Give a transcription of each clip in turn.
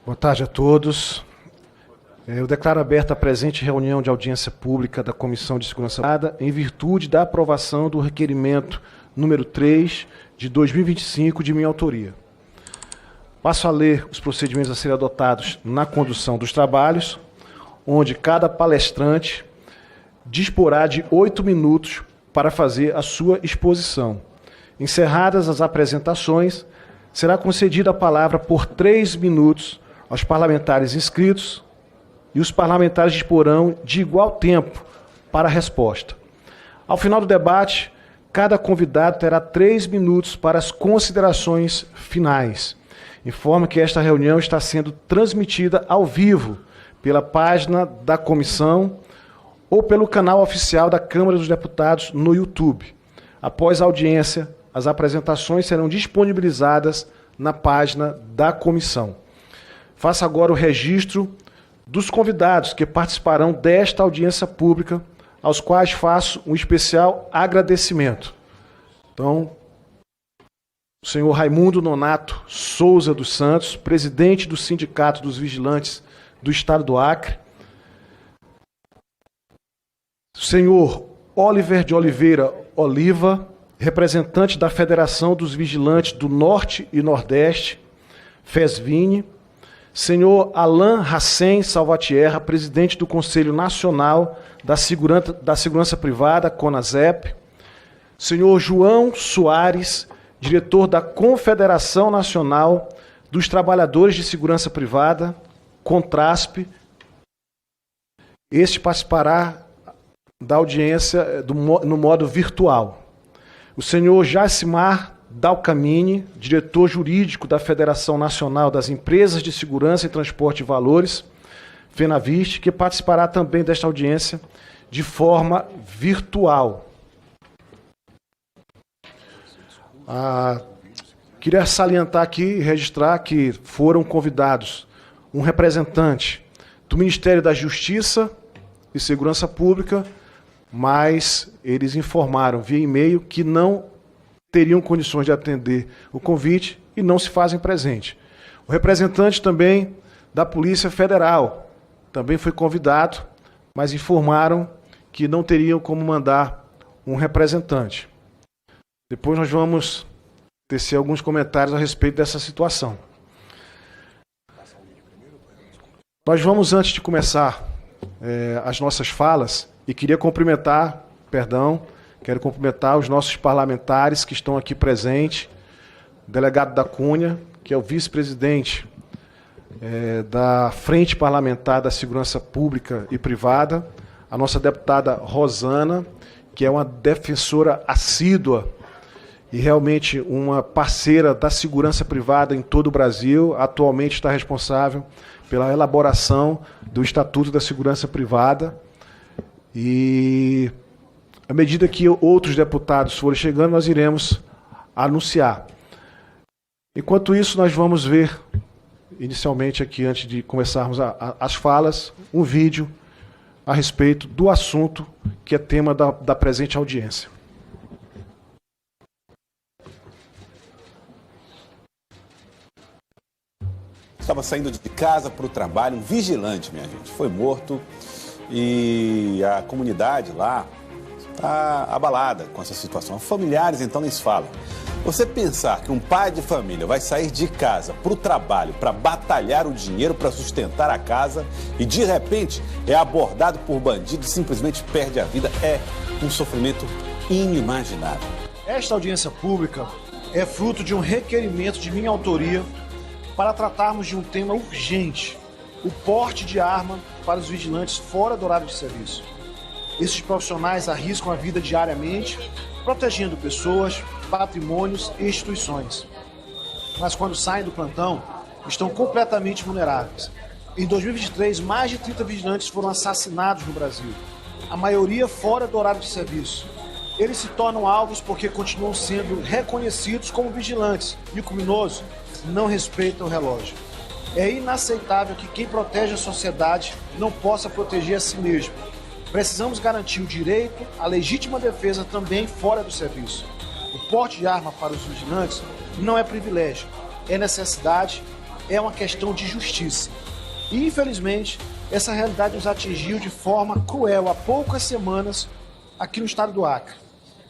Boa tarde a todos. Eu declaro aberta a presente reunião de audiência pública da Comissão de Segurança Privada em virtude da aprovação do requerimento número 3 de 2025 de minha autoria. Passo a ler os procedimentos a serem adotados na condução dos trabalhos, onde cada palestrante disporá de 8 minutos para fazer a sua exposição. Encerradas as apresentações, será concedida a palavra por 3 minutos aos parlamentares inscritos e os parlamentares disporão de igual tempo para a resposta. Ao final do debate, cada convidado terá 3 minutos para as considerações finais. Informo que esta reunião está sendo transmitida ao vivo pela página da comissão ou pelo canal oficial da Câmara dos Deputados no YouTube. Após a audiência, as apresentações serão disponibilizadas na página da comissão. Faço agora o registro dos convidados que participarão desta audiência pública, aos quais faço um especial agradecimento. Então, o senhor Raimundo Nonato Souza dos Santos, presidente do Sindicato dos Vigilantes do Estado do Acre. O senhor Oliver de Oliveira Oliva, representante da Federação dos Vigilantes do Norte e Nordeste, FESVINE. Senhor Alain Hassen Salvatierra, presidente do Conselho Nacional da Segurança Privada, CONASEP. Senhor João Soares, diretor da Confederação Nacional dos Trabalhadores de Segurança Privada, CONTRASP. Este participará da audiência no modo virtual. O senhor Jacimar Dalcamini, diretor jurídico da Federação Nacional das Empresas de Segurança e Transporte de Valores, FENAVIST, que participará também desta audiência de forma virtual. Queria salientar aqui e registrar que foram convidados um representante do Ministério da Justiça e Segurança Pública, mas eles informaram via e-mail que não teriam condições de atender o convite e não se fazem presente. O representante também da Polícia Federal também foi convidado, mas informaram que não teriam como mandar um representante. Depois nós vamos tecer alguns comentários a respeito dessa situação. Nós vamos, antes de começar as nossas falas, e quero cumprimentar os nossos parlamentares que estão aqui presentes, o delegado da Cunha, que é o vice-presidente da Frente Parlamentar da Segurança Pública e Privada, a nossa deputada Rosana, que é uma defensora assídua e realmente uma parceira da segurança privada em todo o Brasil, atualmente está responsável pela elaboração do Estatuto da Segurança Privada. E à medida que outros deputados forem chegando, nós iremos anunciar. Enquanto isso, nós vamos ver, inicialmente aqui, antes de começarmos as falas, um vídeo a respeito do assunto que é tema da presente audiência. Estava saindo de casa para o trabalho, um vigilante, minha gente, foi morto e a comunidade lá está abalada com essa situação. Familiares, então, nem se falam. Você pensar que um pai de família vai sair de casa para o trabalho, para batalhar o dinheiro, para sustentar a casa e, de repente, é abordado por bandidos e simplesmente perde a vida, é um sofrimento inimaginável. Esta audiência pública é fruto de um requerimento de minha autoria para tratarmos de um tema urgente: o porte de arma para os vigilantes fora do horário de serviço. Esses profissionais arriscam a vida diariamente, protegendo pessoas, patrimônios e instituições. Mas quando saem do plantão, estão completamente vulneráveis. Em 2023, mais de 30 vigilantes foram assassinados no Brasil, a maioria fora do horário de serviço. Eles se tornam alvos porque continuam sendo reconhecidos como vigilantes e o criminoso não respeita o relógio. É inaceitável que quem protege a sociedade não possa proteger a si mesmo. Precisamos garantir o direito à legítima defesa também fora do serviço. O porte de arma para os vigilantes não é privilégio, é necessidade é uma questão de justiça. E, infelizmente, essa realidade nos atingiu de forma cruel há poucas semanas aqui no estado do Acre.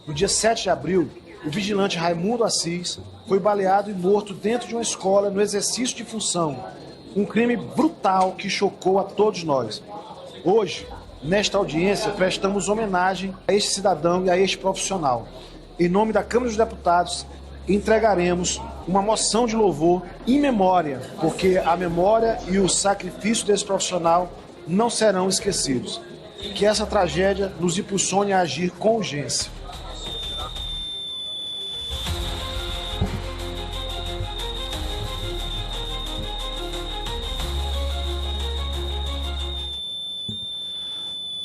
No dia 7 de abril, o vigilante Raimundo Assis foi baleado e morto dentro de uma escola no exercício de função. Um crime brutal que chocou a todos nós. Hoje, nesta audiência, prestamos homenagem a este cidadão e a este profissional. Em nome da Câmara dos Deputados, entregaremos uma moção de louvor em memória, porque a memória e o sacrifício desse profissional não serão esquecidos. Que essa tragédia nos impulsione a agir com urgência.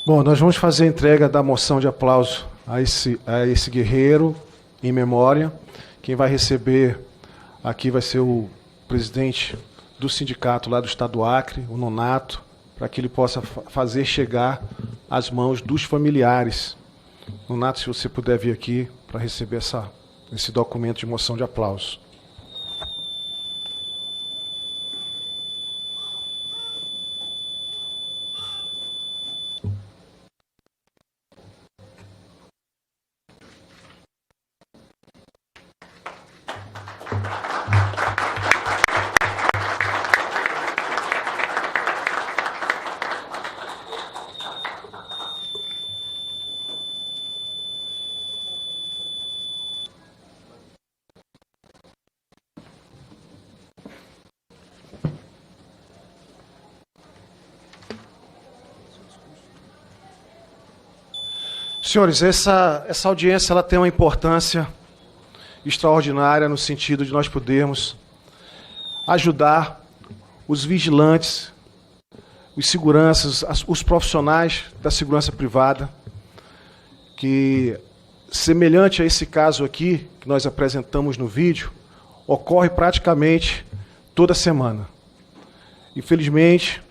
Bom, nós vamos fazer a entrega da moção de aplauso a esse guerreiro em memória. Quem vai receber aqui vai ser o presidente do sindicato lá do estado do Acre, o Nonato, para que ele possa fazer chegar às mãos dos familiares. Nonato, se você puder vir aqui para receber esse documento de moção de aplauso. Senhores, essa audiência ela tem uma importância extraordinária no sentido de nós podermos ajudar os vigilantes, os seguranças, os profissionais da segurança privada, que, semelhante a esse caso aqui, que nós apresentamos no vídeo, ocorre praticamente toda semana. Infelizmente,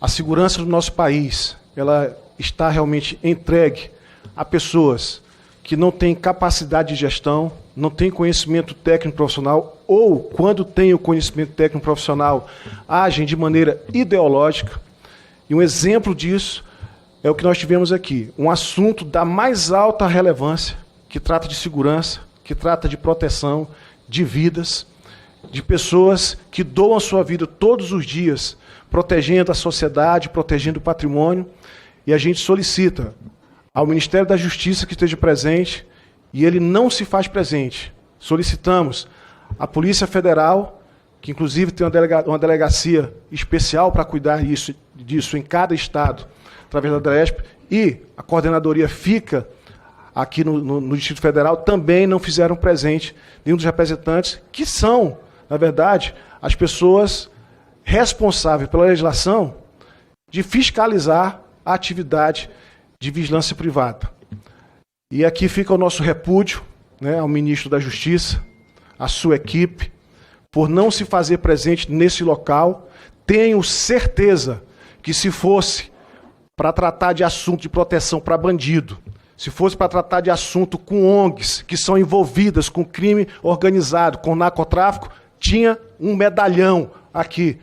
a segurança do nosso país, ela está realmente entregue a pessoas que não têm capacidade de gestão, não têm conhecimento técnico profissional, ou, quando têm o conhecimento técnico profissional, agem de maneira ideológica. E um exemplo disso é o que nós tivemos aqui, um assunto da mais alta relevância, que trata de segurança, que trata de proteção de vidas, de pessoas que doam a sua vida todos os dias, protegendo a sociedade, protegendo o patrimônio, e a gente solicita ao Ministério da Justiça que esteja presente, e ele não se faz presente. Solicitamos à Polícia Federal, que inclusive tem uma delegacia especial para cuidar disso em cada estado, através da DRESP, e a coordenadoria fica aqui no Distrito Federal, também não fizeram presente nenhum dos representantes, que são, na verdade, as pessoas responsáveis pela legislação de fiscalizar a atividade de vigilância privada. E aqui fica o nosso repúdio, né, ao ministro da Justiça, à sua equipe, por não se fazer presente nesse local. Tenho certeza que, se fosse para tratar de assunto de proteção para bandido, se fosse para tratar de assunto com ONGs que são envolvidas com crime organizado, com narcotráfico, tinha um medalhão aqui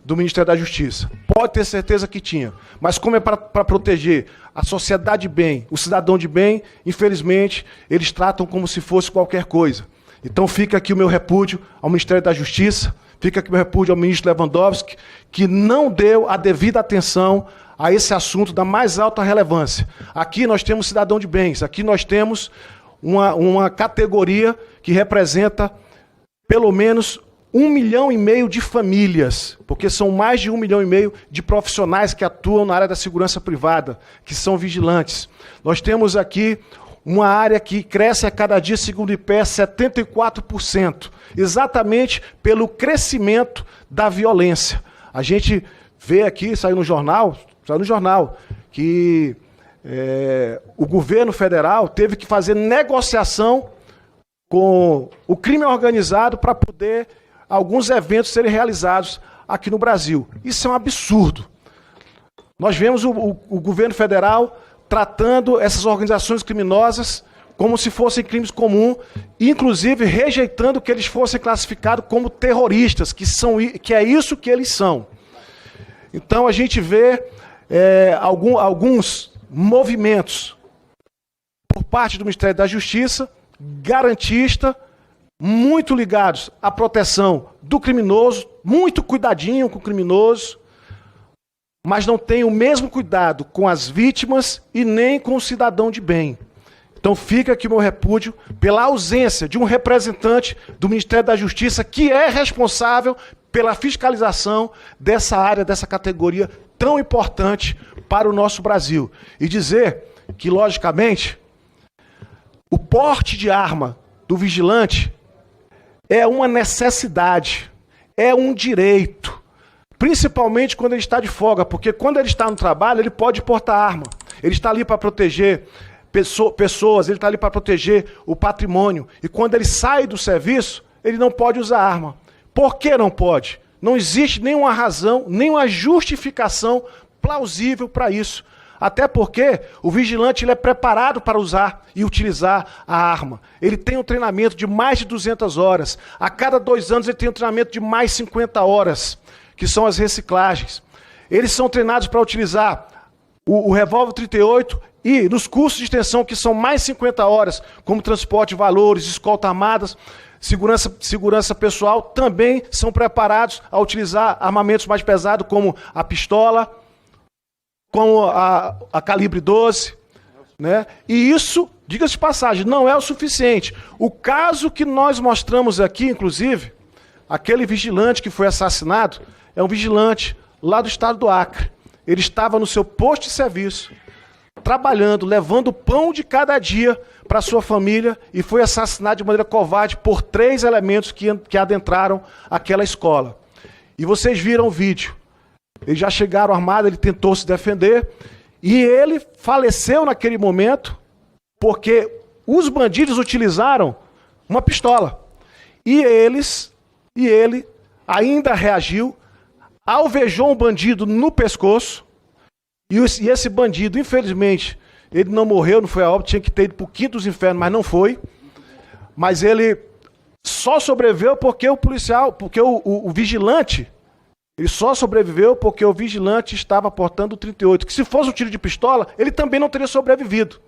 do Ministério da Justiça. Pode ter certeza que tinha. Mas como é para proteger a sociedade de bem, o cidadão de bem, infelizmente, eles tratam como se fosse qualquer coisa. Então fica aqui o meu repúdio ao Ministério da Justiça, fica aqui o meu repúdio ao ministro Lewandowski, que não deu a devida atenção a esse assunto da mais alta relevância. Aqui nós temos cidadão de bens, aqui nós temos uma categoria que representa pelo menos 1,5 milhão de famílias, porque são mais de 1,5 milhão de profissionais que atuam na área da segurança privada, que são vigilantes. Nós temos aqui uma área que cresce a cada dia, segundo o IPEA, 74%, exatamente pelo crescimento da violência. A gente vê aqui, saiu no jornal, que o governo federal teve que fazer negociação com o crime organizado para poder alguns eventos serem realizados aqui no Brasil. Isso é um absurdo. Nós vemos o governo federal tratando essas organizações criminosas como se fossem crimes comuns, inclusive rejeitando que eles fossem classificados como terroristas, que é isso que eles são. Então a gente vê alguns movimentos por parte do Ministério da Justiça, garantista, muito ligados à proteção do criminoso, muito cuidadinho com o criminoso, mas não tem o mesmo cuidado com as vítimas e nem com o cidadão de bem. Então fica aqui o meu repúdio pela ausência de um representante do Ministério da Justiça que é responsável pela fiscalização dessa área, dessa categoria tão importante para o nosso Brasil. E dizer que, logicamente, o porte de arma do vigilante é uma necessidade, é um direito, principalmente quando ele está de folga, porque quando ele está no trabalho, ele pode portar arma. Ele está ali para proteger pessoas, ele está ali para proteger o patrimônio. E quando ele sai do serviço, ele não pode usar arma. Por que não pode? Não existe nenhuma razão, nenhuma justificação plausível para isso. Até porque o vigilante ele é preparado para usar e utilizar a arma. Ele tem um treinamento de mais de 200 horas. A cada 2 anos ele tem um treinamento de mais 50 horas, que são as reciclagens. Eles são treinados para utilizar o revólver 38 e nos cursos de extensão, que são mais 50 horas, como transporte de valores, escolta armadas, segurança pessoal, também são preparados a utilizar armamentos mais pesados, como a pistola, como a calibre 12, né? E isso, diga-se de passagem, não é o suficiente. O caso que nós mostramos aqui, inclusive, aquele vigilante que foi assassinado, é um vigilante lá do estado do Acre. Ele estava no seu posto de serviço, trabalhando, levando o pão de cada dia para sua família e foi assassinado de maneira covarde por 3 elementos que adentraram aquela escola. E vocês viram o vídeo. Eles já chegaram armados, ele tentou se defender e ele faleceu naquele momento porque os bandidos utilizaram uma pistola. E ele ainda reagiu, alvejou um bandido no pescoço e esse bandido, infelizmente, ele não morreu, não foi a óbito, tinha que ter ido para o quinto dos infernos, mas não foi. Mas ele só sobreviveu porque o vigilante, ele só sobreviveu porque o vigilante estava portando o 38, que se fosse um tiro de pistola, ele também não teria sobrevivido.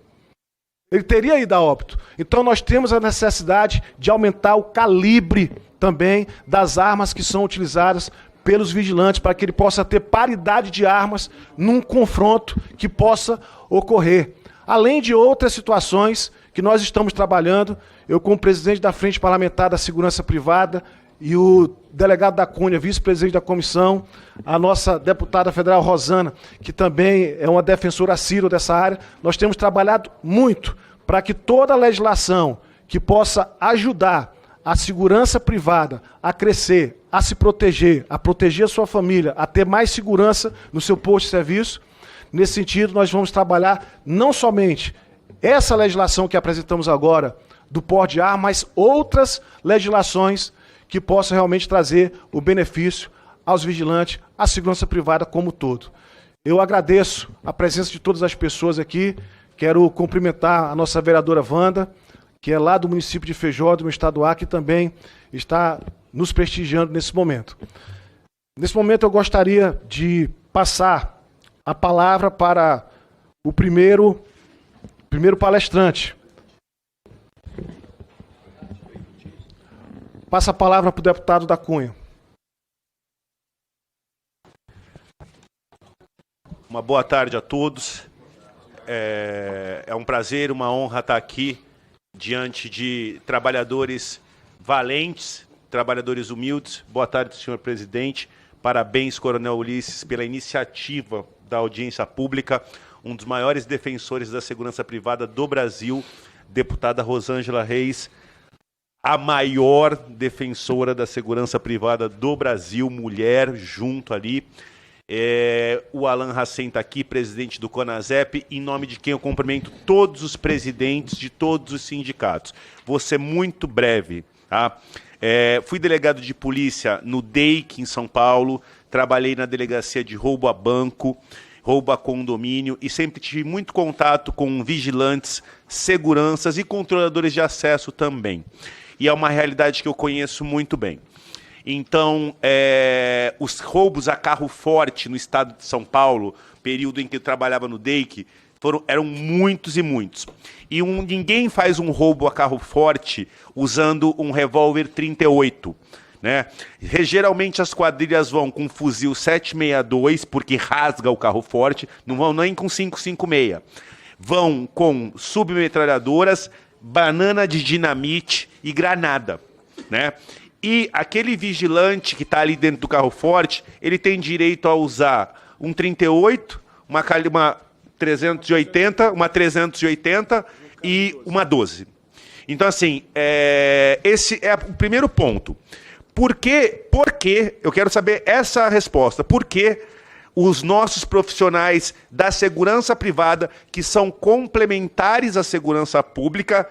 Ele teria ido a óbito. Então nós temos a necessidade de aumentar o calibre também das armas que são utilizadas pelos vigilantes, para que ele possa ter paridade de armas num confronto que possa ocorrer. Além de outras situações que nós estamos trabalhando, eu como presidente da Frente Parlamentar da Segurança Privada e o delegado da Cunha, vice-presidente da comissão, a nossa deputada federal Rosana, que também é uma defensora assídua dessa área, nós temos trabalhado muito para que toda a legislação que possa ajudar a segurança privada a crescer, a se proteger, a proteger a sua família, a ter mais segurança no seu posto de serviço. Nesse sentido, nós vamos trabalhar não somente essa legislação que apresentamos agora, do porte de arma, mas outras legislações que possam realmente trazer o benefício aos vigilantes, à segurança privada como um todo. Eu agradeço a presença de todas as pessoas aqui, quero cumprimentar a nossa vereadora Wanda, que é lá do município de Feijó, do meu estado do Acre, que também está nos prestigiando nesse momento. Nesse momento eu gostaria de passar a palavra para o primeiro palestrante. Passa a palavra para o deputado da Cunha. Uma boa tarde a todos. É um prazer, uma honra estar aqui diante de trabalhadores valentes, trabalhadores humildes. Boa tarde, senhor presidente. Parabéns, Coronel Ulisses, pela iniciativa da audiência pública. Um dos maiores defensores da segurança privada do Brasil, deputada Rosângela Reis, a maior defensora da segurança privada do Brasil, mulher, junto ali. O Alan Hassen está aqui, presidente do CONASEP, em nome de quem eu cumprimento todos os presidentes de todos os sindicatos. Vou ser muito breve. Tá? Fui delegado de polícia no DEIC, em São Paulo, trabalhei na delegacia de roubo a banco, roubo a condomínio, e sempre tive muito contato com vigilantes, seguranças e controladores de acesso também. E é uma realidade que eu conheço muito bem. Então, os roubos a carro forte no estado de São Paulo, período em que eu trabalhava no DEIC, eram muitos e muitos. E ninguém faz um roubo a carro forte usando um revólver 38. Né? Geralmente as quadrilhas vão com fuzil 762, porque rasga o carro forte, não vão nem com 556. Vão com submetralhadoras, banana de dinamite e granada. Né? E aquele vigilante que está ali dentro do carro forte, ele tem direito a usar um 38, uma 380, uma 380 e uma 12. Então, assim, esse é o primeiro ponto. Por quê? Eu quero saber essa resposta. Por que os nossos profissionais da segurança privada, que são complementares à segurança pública,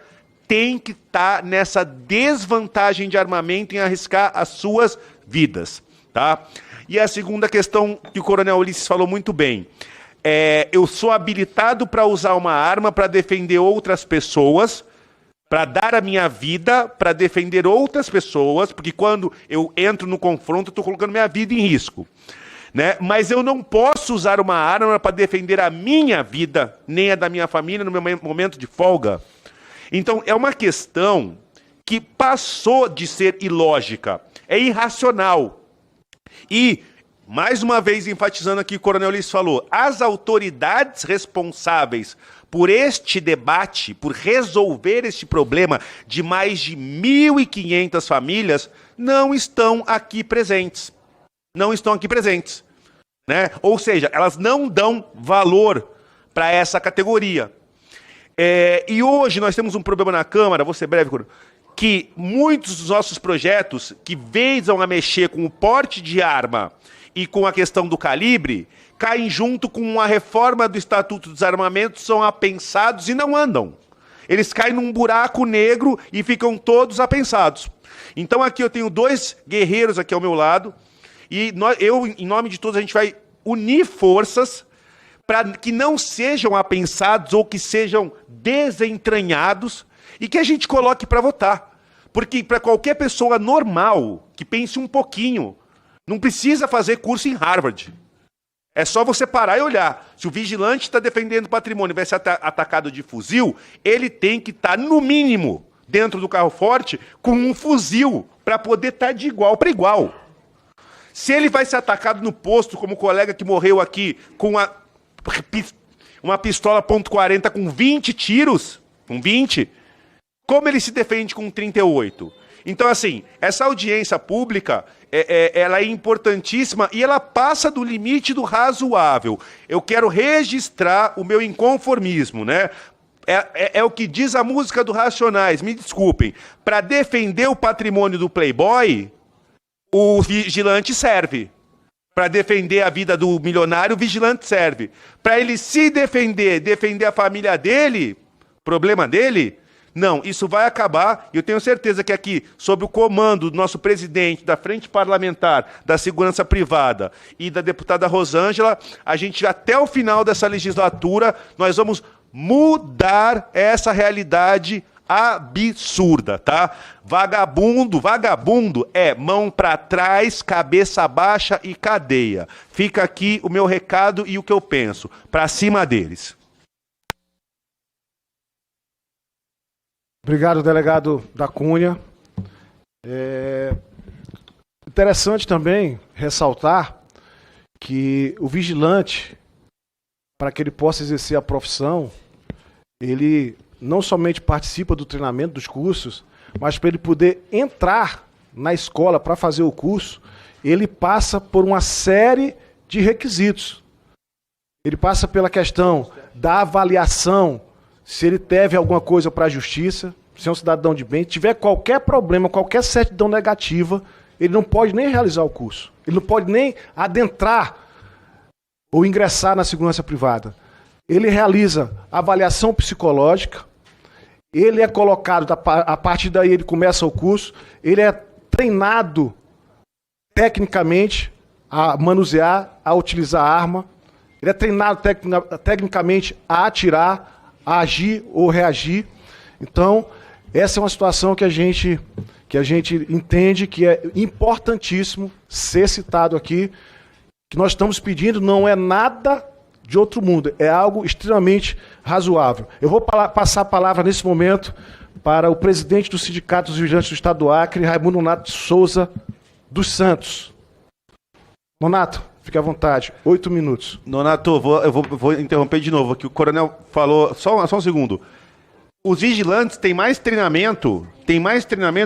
têm que estar nessa desvantagem de armamento em arriscar as suas vidas? Tá? E a segunda questão que o Coronel Ulisses falou muito bem. Eu sou habilitado para usar uma arma para defender outras pessoas, para dar a minha vida, para defender outras pessoas, porque quando eu entro no confronto, eu estou colocando minha vida em risco. Né? Mas eu não posso usar uma arma para defender a minha vida, nem a da minha família, no meu momento de folga. Então, é uma questão que passou de ser ilógica, é irracional. E, mais uma vez, enfatizando aqui o Coronel Ulisses falou, as autoridades responsáveis por este debate, por resolver este problema de mais de 1.500 famílias, não estão aqui presentes. Não estão aqui presentes. Né? Ou seja, elas não dão valor para essa categoria. E hoje nós temos um problema na Câmara, vou ser breve, que muitos dos nossos projetos que visam a mexer com o porte de arma e com a questão do calibre, caem junto com a reforma do Estatuto dos Armamentos, são apensados e não andam. Eles caem num buraco negro e ficam todos apensados. Então aqui eu tenho dois guerreiros aqui ao meu lado, e eu, em nome de todos, a gente vai unir forças para que não sejam apensados ou que sejam desentranhados e que a gente coloque para votar. Porque para qualquer pessoa normal, que pense um pouquinho, não precisa fazer curso em Harvard. É só você parar e olhar. Se o vigilante está defendendo o patrimônio e vai ser atacado de fuzil, ele tem que estar, no mínimo, dentro do carro forte, com um fuzil, para poder estar de igual para igual. Se ele vai ser atacado no posto, como o colega que morreu aqui, com uma pistola .40 com 20 tiros, com 20, como ele se defende com 38? Então, assim, essa audiência pública, ela é importantíssima e ela passa do limite do razoável. Eu quero registrar o meu inconformismo, né? É o que diz a música do Racionais, me desculpem. Para defender o patrimônio do Playboy, o vigilante serve. Para defender a vida do milionário, o vigilante serve. Para ele se defender a família dele, problema dele... Não, isso vai acabar, e eu tenho certeza que aqui, sob o comando do nosso presidente, da Frente Parlamentar, da Segurança Privada e da deputada Rosângela, a gente, até o final dessa legislatura, nós vamos mudar essa realidade absurda, tá? Vagabundo é mão para trás, cabeça baixa e cadeia. Fica aqui o meu recado e o que eu penso, para cima deles. Obrigado, delegado da Cunha. Interessante também ressaltar que o vigilante, para que ele possa exercer a profissão, ele não somente participa do treinamento dos cursos, mas para ele poder entrar na escola para fazer o curso, ele passa por uma série de requisitos. Ele passa pela questão da avaliação, se ele deve alguma coisa para a justiça, se é um cidadão de bem, tiver qualquer problema, qualquer certidão negativa, ele não pode nem realizar o curso. Ele não pode nem adentrar ou ingressar na segurança privada. Ele realiza avaliação psicológica, ele é colocado, a partir daí ele começa o curso, ele é treinado tecnicamente a manusear, a utilizar a arma, ele é treinado tecnicamente a atirar, a agir ou reagir. Então, essa é uma situação que a gente entende que é importantíssimo ser citado aqui, que nós estamos pedindo não é nada de outro mundo, é algo extremamente razoável. Eu vou passar a palavra nesse momento para o presidente do Sindicato dos Vigilantes do Estado do Acre, Raimundo Nonato Souza dos Santos. Nonato, fique à vontade, 8 minutos. Nonato, eu vou interromper de novo, que o coronel falou, só um segundo. Os vigilantes têm mais treinamento,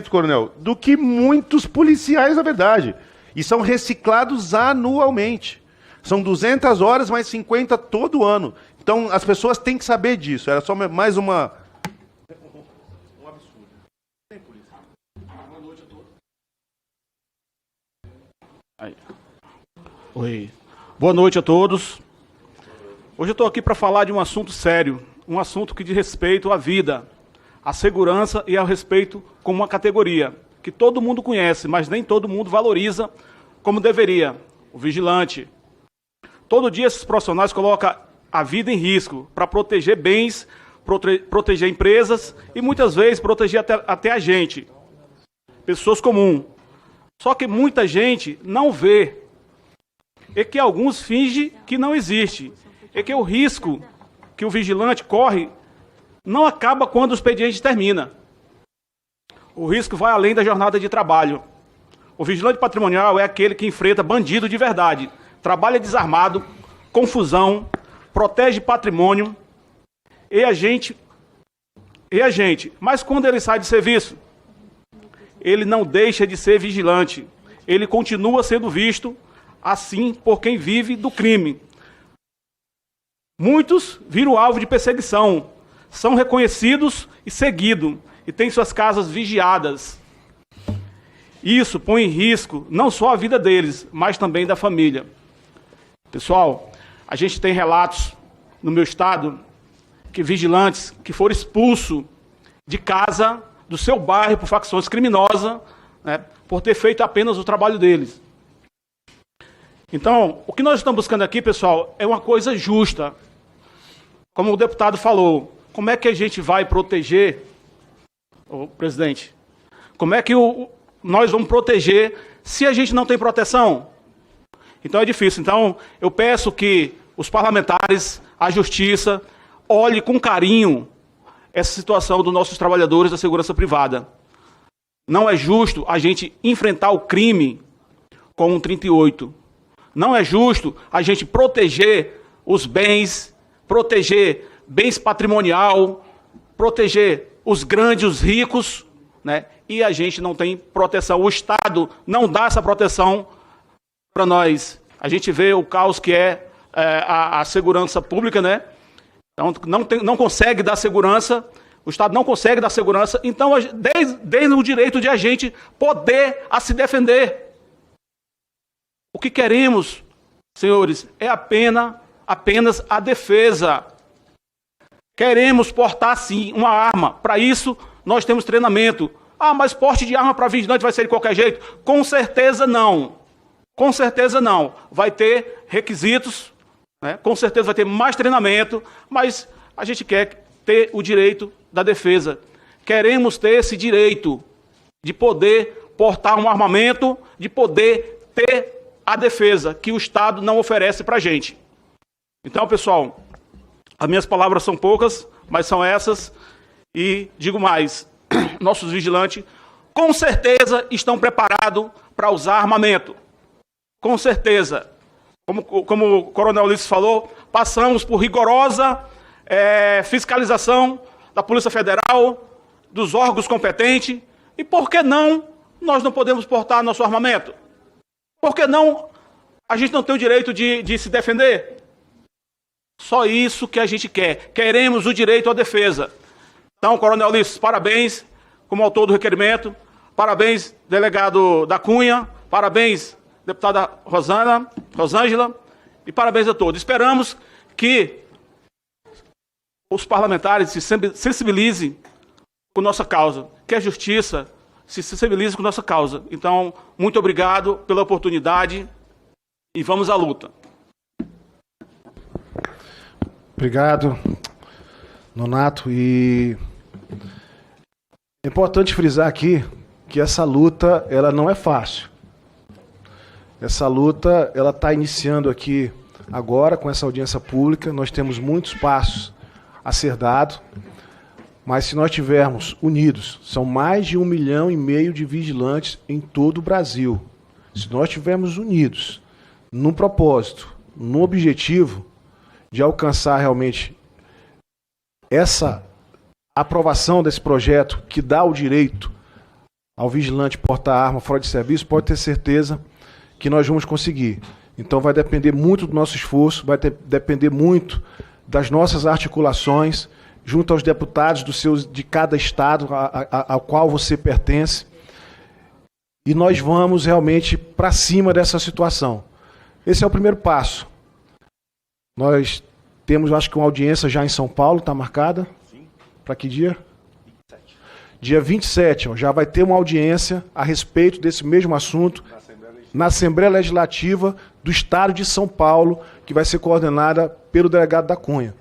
coronel, do que muitos policiais, na verdade. E são reciclados anualmente. São 200 horas, mais 50 todo ano. Então, as pessoas têm que saber disso. Era só mais uma... Um absurdo. Tem polícia. Boa noite a todos. Aí. Oi. Boa noite a todos. Hoje eu estou aqui para falar de um assunto sério. Um assunto que diz respeito à vida, à segurança e ao respeito como uma categoria que todo mundo conhece, mas nem todo mundo valoriza como deveria. O vigilante. Todo dia esses profissionais colocam a vida em risco para proteger bens, proteger empresas e muitas vezes proteger até a gente, pessoas comuns. Só que muita gente não vê e que alguns fingem que não existe e que o risco que o vigilante corre não acaba quando o expediente termina. O risco vai além da jornada de trabalho. O vigilante patrimonial é aquele que enfrenta bandido de verdade, trabalha desarmado, confusão, protege patrimônio e a gente. Mas quando ele sai de serviço, ele não deixa de ser vigilante. Ele continua sendo visto assim por quem vive do crime. Muitos viram alvo de perseguição, são reconhecidos e seguidos, e têm suas casas vigiadas. Isso põe em risco não só a vida deles, mas também da família. Pessoal, a gente tem relatos no meu estado que vigilantes que foram expulsos de casa, do seu bairro, por facções criminosas, né, por ter feito apenas o trabalho deles. Então, o que nós estamos buscando aqui, pessoal, é uma coisa justa. Como o deputado falou, como é que a gente vai proteger, presidente, como é que nós vamos proteger se a gente não tem proteção? Então é difícil. Então, eu peço que os parlamentares, a justiça, olhe com carinho essa situação dos nossos trabalhadores da segurança privada. Não é justo a gente enfrentar o crime com um 38. Não é justo a gente proteger os bens, proteger bens patrimonial, proteger os grandes, os ricos, né? E a gente não tem proteção. O Estado não dá essa proteção para nós. A gente vê o caos que é a segurança pública, né? Então, não consegue dar segurança, o Estado não consegue dar segurança, então, desde o direito de a gente poder se defender. O que queremos, senhores, é apenas a defesa. Queremos portar, sim, uma arma. Para isso, nós temos treinamento. Ah, mas porte de arma para vigilante vai ser de qualquer jeito? Com certeza não. Com certeza não. Vai ter requisitos, né? Com certeza vai ter mais treinamento, mas a gente quer ter o direito da defesa. Queremos ter esse direito de poder portar um armamento, de poder ter a defesa que o Estado não oferece para a gente. Então, pessoal, as minhas palavras são poucas, mas são essas. E digo mais, nossos vigilantes com certeza estão preparados para usar armamento. Com certeza. Como o coronel Ulisses falou, passamos por rigorosa fiscalização da Polícia Federal, dos órgãos competentes. E por que não nós não podemos portar nosso armamento? Por que não a gente não tem o direito de se defender? Só isso que a gente quer. Queremos o direito à defesa. Então, coronel Ulisses, parabéns como autor do requerimento. Parabéns, delegado da Cunha. Parabéns, deputada Rosângela. E parabéns a todos. Esperamos que os parlamentares se sensibilizem com nossa causa. Que a justiça se sensibilize com nossa causa. Então, muito obrigado pela oportunidade e vamos à luta. Obrigado, Nonato. E é importante frisar aqui que essa luta ela não é fácil. Essa luta ela está iniciando aqui agora com essa audiência pública. Nós temos muitos passos a ser dado, mas se nós tivermos unidos, são mais de 1,5 milhão de vigilantes em todo o Brasil. Se nós estivermos unidos num propósito, num objetivo de alcançar realmente essa aprovação desse projeto que dá o direito ao vigilante portar arma fora de serviço, pode ter certeza que nós vamos conseguir. Então vai depender muito do nosso esforço, vai depender muito das nossas articulações junto aos deputados de cada estado ao qual você pertence. E nós vamos realmente para cima dessa situação. Esse é o primeiro passo. Nós temos, acho que uma audiência já em São Paulo, está marcada? Sim. Para que dia? 27. Dia 27, já vai ter uma audiência a respeito desse mesmo assunto na Assembleia Legislativa do Estado de São Paulo, que vai ser coordenada pelo delegado da Cunha.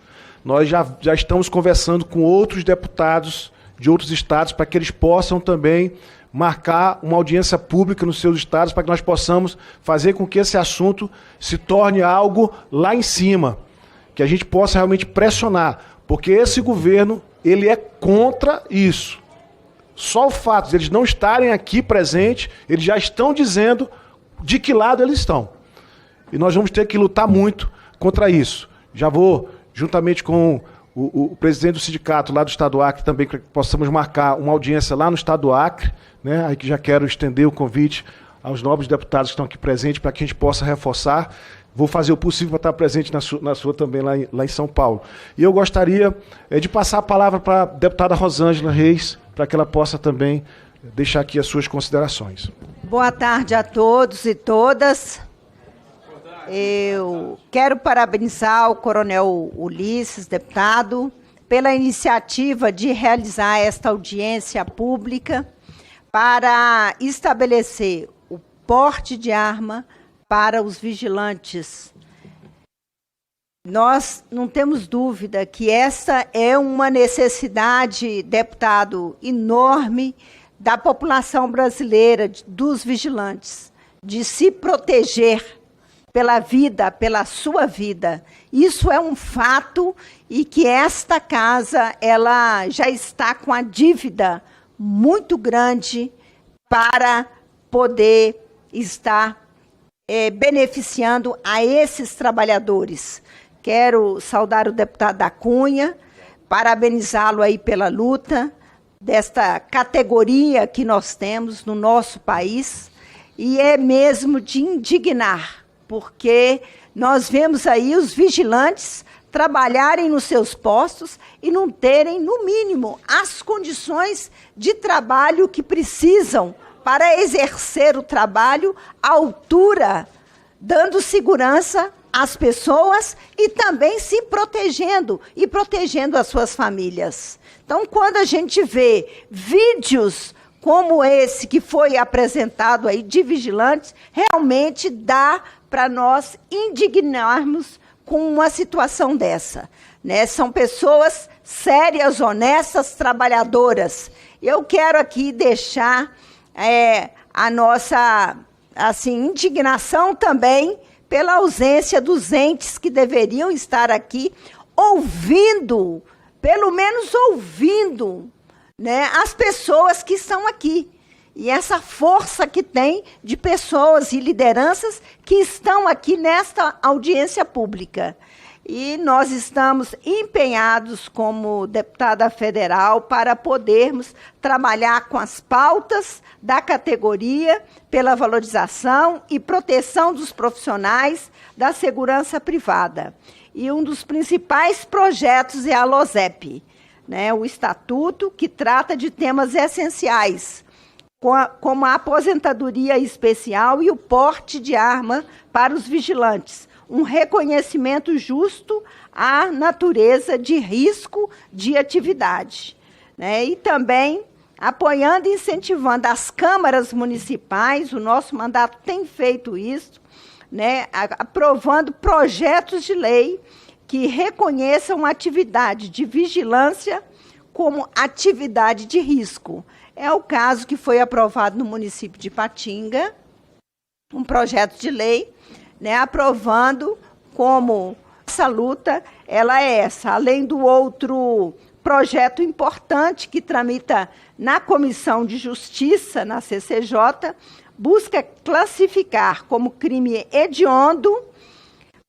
Nós já estamos conversando com outros deputados de outros estados para que eles possam também marcar uma audiência pública nos seus estados para que nós possamos fazer com que esse assunto se torne algo lá em cima, que a gente possa realmente pressionar, porque esse governo ele é contra isso. Só o fato de eles não estarem aqui presentes, eles já estão dizendo de que lado eles estão. E nós vamos ter que lutar muito contra isso. Já vou, juntamente com o presidente do sindicato lá do Estado do Acre, também que possamos marcar uma audiência lá no Estado do Acre, né? Aí que já quero estender o convite aos nobres deputados que estão aqui presentes para que a gente possa reforçar. Vou fazer o possível para estar presente na sua também lá em São Paulo. E eu gostaria de passar a palavra para a deputada Rosângela Reis, para que ela possa também deixar aqui as suas considerações. Boa tarde a todos e todas. Eu quero parabenizar o coronel Ulisses, deputado, pela iniciativa de realizar esta audiência pública para estabelecer o porte de arma para os vigilantes. Nós não temos dúvida que essa é uma necessidade, deputado, enorme da população brasileira, dos vigilantes, de se proteger pela vida, pela sua vida. Isso é um fato e que esta casa ela já está com a dívida muito grande para poder estar beneficiando a esses trabalhadores. Quero saudar o deputado da Cunha, parabenizá-lo aí pela luta desta categoria que nós temos no nosso país, e é mesmo de indignar, porque nós vemos aí os vigilantes trabalharem nos seus postos e não terem, no mínimo, as condições de trabalho que precisam para exercer o trabalho à altura, dando segurança às pessoas e também se protegendo e protegendo as suas famílias. Então, quando a gente vê vídeos como esse que foi apresentado aí de vigilantes, realmente dá para nós indignarmos com uma situação dessa, né? São pessoas sérias, honestas, trabalhadoras. Eu quero aqui deixar a nossa indignação também pela ausência dos entes que deveriam estar aqui ouvindo, pelo menos ouvindo, né, as pessoas que estão aqui. E essa força que tem de pessoas e lideranças que estão aqui nesta audiência pública. E nós estamos empenhados como deputada federal para podermos trabalhar com as pautas da categoria pela valorização e proteção dos profissionais da segurança privada. E um dos principais projetos é a LOSEP, né, o estatuto que trata de temas essenciais, como a aposentadoria especial e o porte de arma para os vigilantes, um reconhecimento justo à natureza de risco de atividade, né? E também apoiando e incentivando as câmaras municipais, o nosso mandato tem feito isso, né? Aprovando projetos de lei que reconheçam a atividade de vigilância como atividade de risco. É o caso que foi aprovado no município de Ipatinga, um projeto de lei, né, aprovando como essa luta, ela é essa, além do outro projeto importante que tramita na Comissão de Justiça, na CCJ, busca classificar como crime hediondo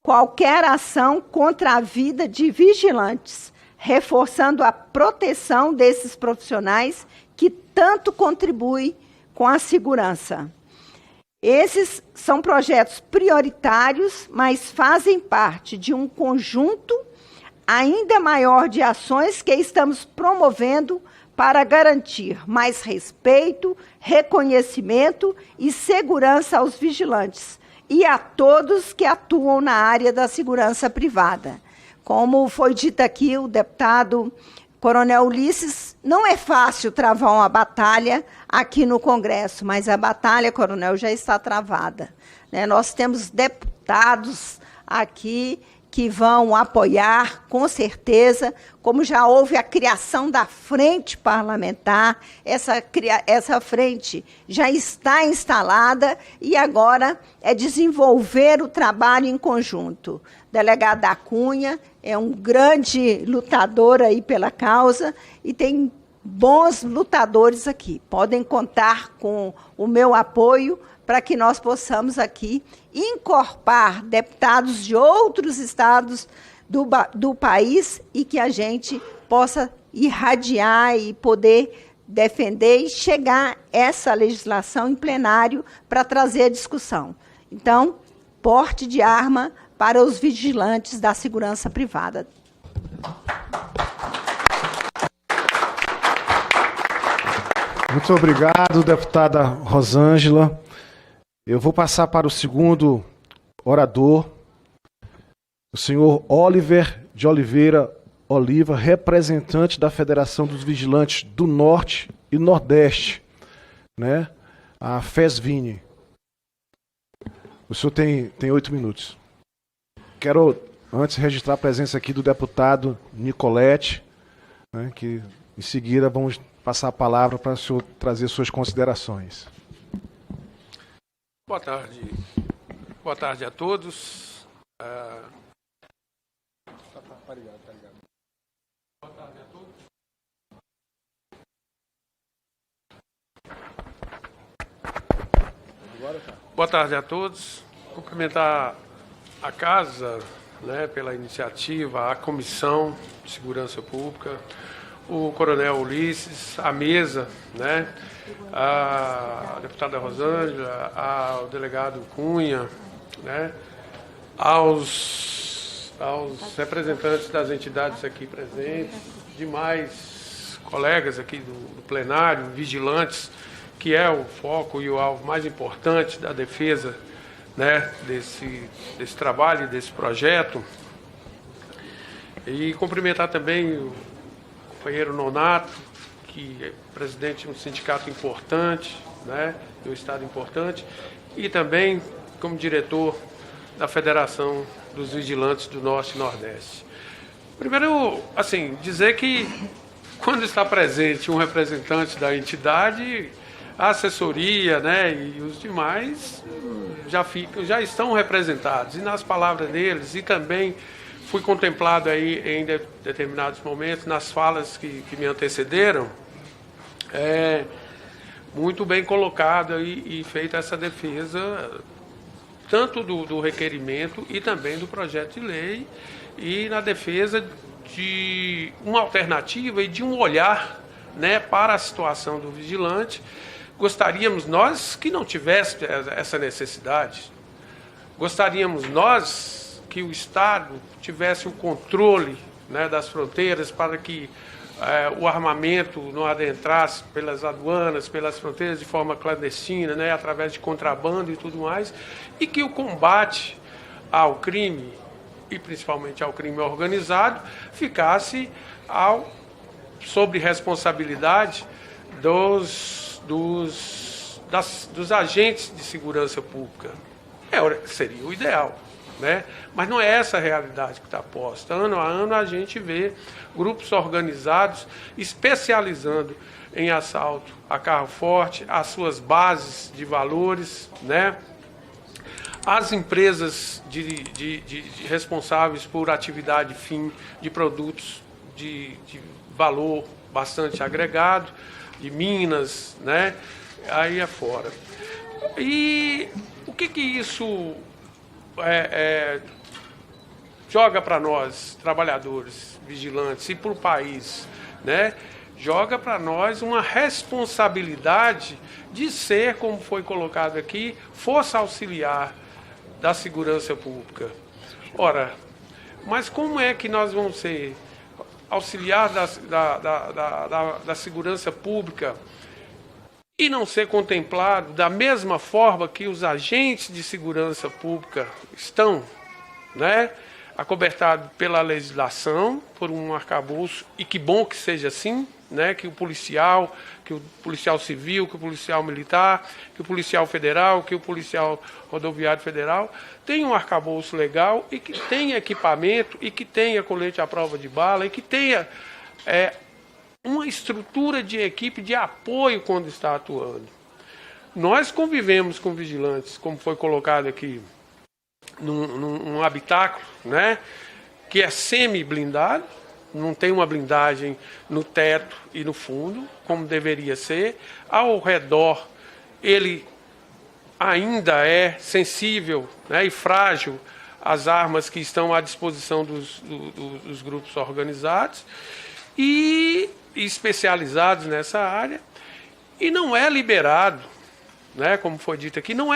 qualquer ação contra a vida de vigilantes, reforçando a proteção desses profissionais que tanto contribuem com a segurança. Esses são projetos prioritários, mas fazem parte de um conjunto ainda maior de ações que estamos promovendo para garantir mais respeito, reconhecimento e segurança aos vigilantes e a todos que atuam na área da segurança privada. Como foi dito aqui, o deputado Coronel Ulisses, não é fácil travar uma batalha aqui no Congresso, mas a batalha, Coronel, já está travada, né? Nós temos deputados aqui que vão apoiar, com certeza, como já houve a criação da frente parlamentar, essa frente já está instalada e agora é desenvolver o trabalho em conjunto. O delegado da Cunha é um grande lutador aí pela causa e tem bons lutadores aqui. Podem contar com o meu apoio para que nós possamos aqui incorporar deputados de outros estados do país e que a gente possa irradiar e poder defender e chegar essa legislação em plenário para trazer a discussão. Então, porte de arma para os vigilantes da segurança privada. Muito obrigado, deputada Rosângela. Eu vou passar para o segundo orador, o senhor Oliver de Oliveira Oliva, representante da Federação dos Vigilantes do Norte e Nordeste, né? A FESVINE. O senhor tem 8 minutos. Quero, antes, registrar a presença aqui do deputado Nicolete, né, que em seguida vamos passar a palavra para o senhor trazer suas considerações. Boa tarde. Boa tarde a todos. Boa tarde a todos. Boa tarde a todos. Cumprimentar a casa, né, pela iniciativa, a Comissão de Segurança Pública, o Coronel Ulisses, a mesa, né, a deputada Rosângela, ao delegado Cunha, né, aos representantes das entidades aqui presentes, demais colegas aqui do plenário, vigilantes, que é o foco e o alvo mais importante da defesa, né, desse trabalho, desse projeto. E cumprimentar também o companheiro Nonato, que é presidente de um sindicato importante, né, de um estado importante, e também como diretor da Federação dos Vigilantes do Norte e Nordeste. Primeiro, assim, dizer que quando está presente um representante da entidade, a assessoria, né, e os demais já estão representados. E nas palavras deles, e também fui contemplado aí em determinados momentos, nas falas que me antecederam, muito bem colocado e feita essa defesa, tanto do requerimento e também do projeto de lei, e na defesa de uma alternativa e de um olhar, né, para a situação do vigilante. Gostaríamos nós que não tivesse essa necessidade. Gostaríamos nós que o Estado tivesse o controle, né, das fronteiras para que o armamento não adentrasse pelas aduanas, pelas fronteiras de forma clandestina, né, através de contrabando e tudo mais, e que o combate ao crime, e principalmente ao crime organizado, ficasse sob responsabilidade dos agentes de segurança pública. Seria o ideal. né? Mas não é essa a realidade que está posta. Ano a ano a gente vê grupos organizados especializando em assalto a carro forte, as suas bases de valores, né? As empresas responsáveis por atividade fim de produtos de valor bastante agregado, de minas, né? Aí afora. E o que isso joga para nós, trabalhadores, vigilantes, e para o país, né? Joga para nós uma responsabilidade de ser, como foi colocado aqui, força auxiliar da segurança pública. Ora, mas como é que nós vamos ser auxiliar da segurança pública e não ser contemplado da mesma forma que os agentes de segurança pública estão, né? Acobertado pela legislação, por um arcabouço, e que bom que seja assim, né? Que o policial civil, que o policial militar, que o policial federal, que o policial rodoviário federal tenha um arcabouço legal e que tenha equipamento e que tenha colete à prova de bala e que tenha uma estrutura de equipe de apoio quando está atuando. Nós convivemos com vigilantes, como foi colocado aqui, num habitáculo, né, que é semi-blindado, não tem uma blindagem no teto e no fundo, como deveria ser. Ao redor, ele ainda é sensível, né, e frágil às armas que estão à disposição dos grupos organizados e especializados nessa área, e não é liberado, né, como foi dito aqui, não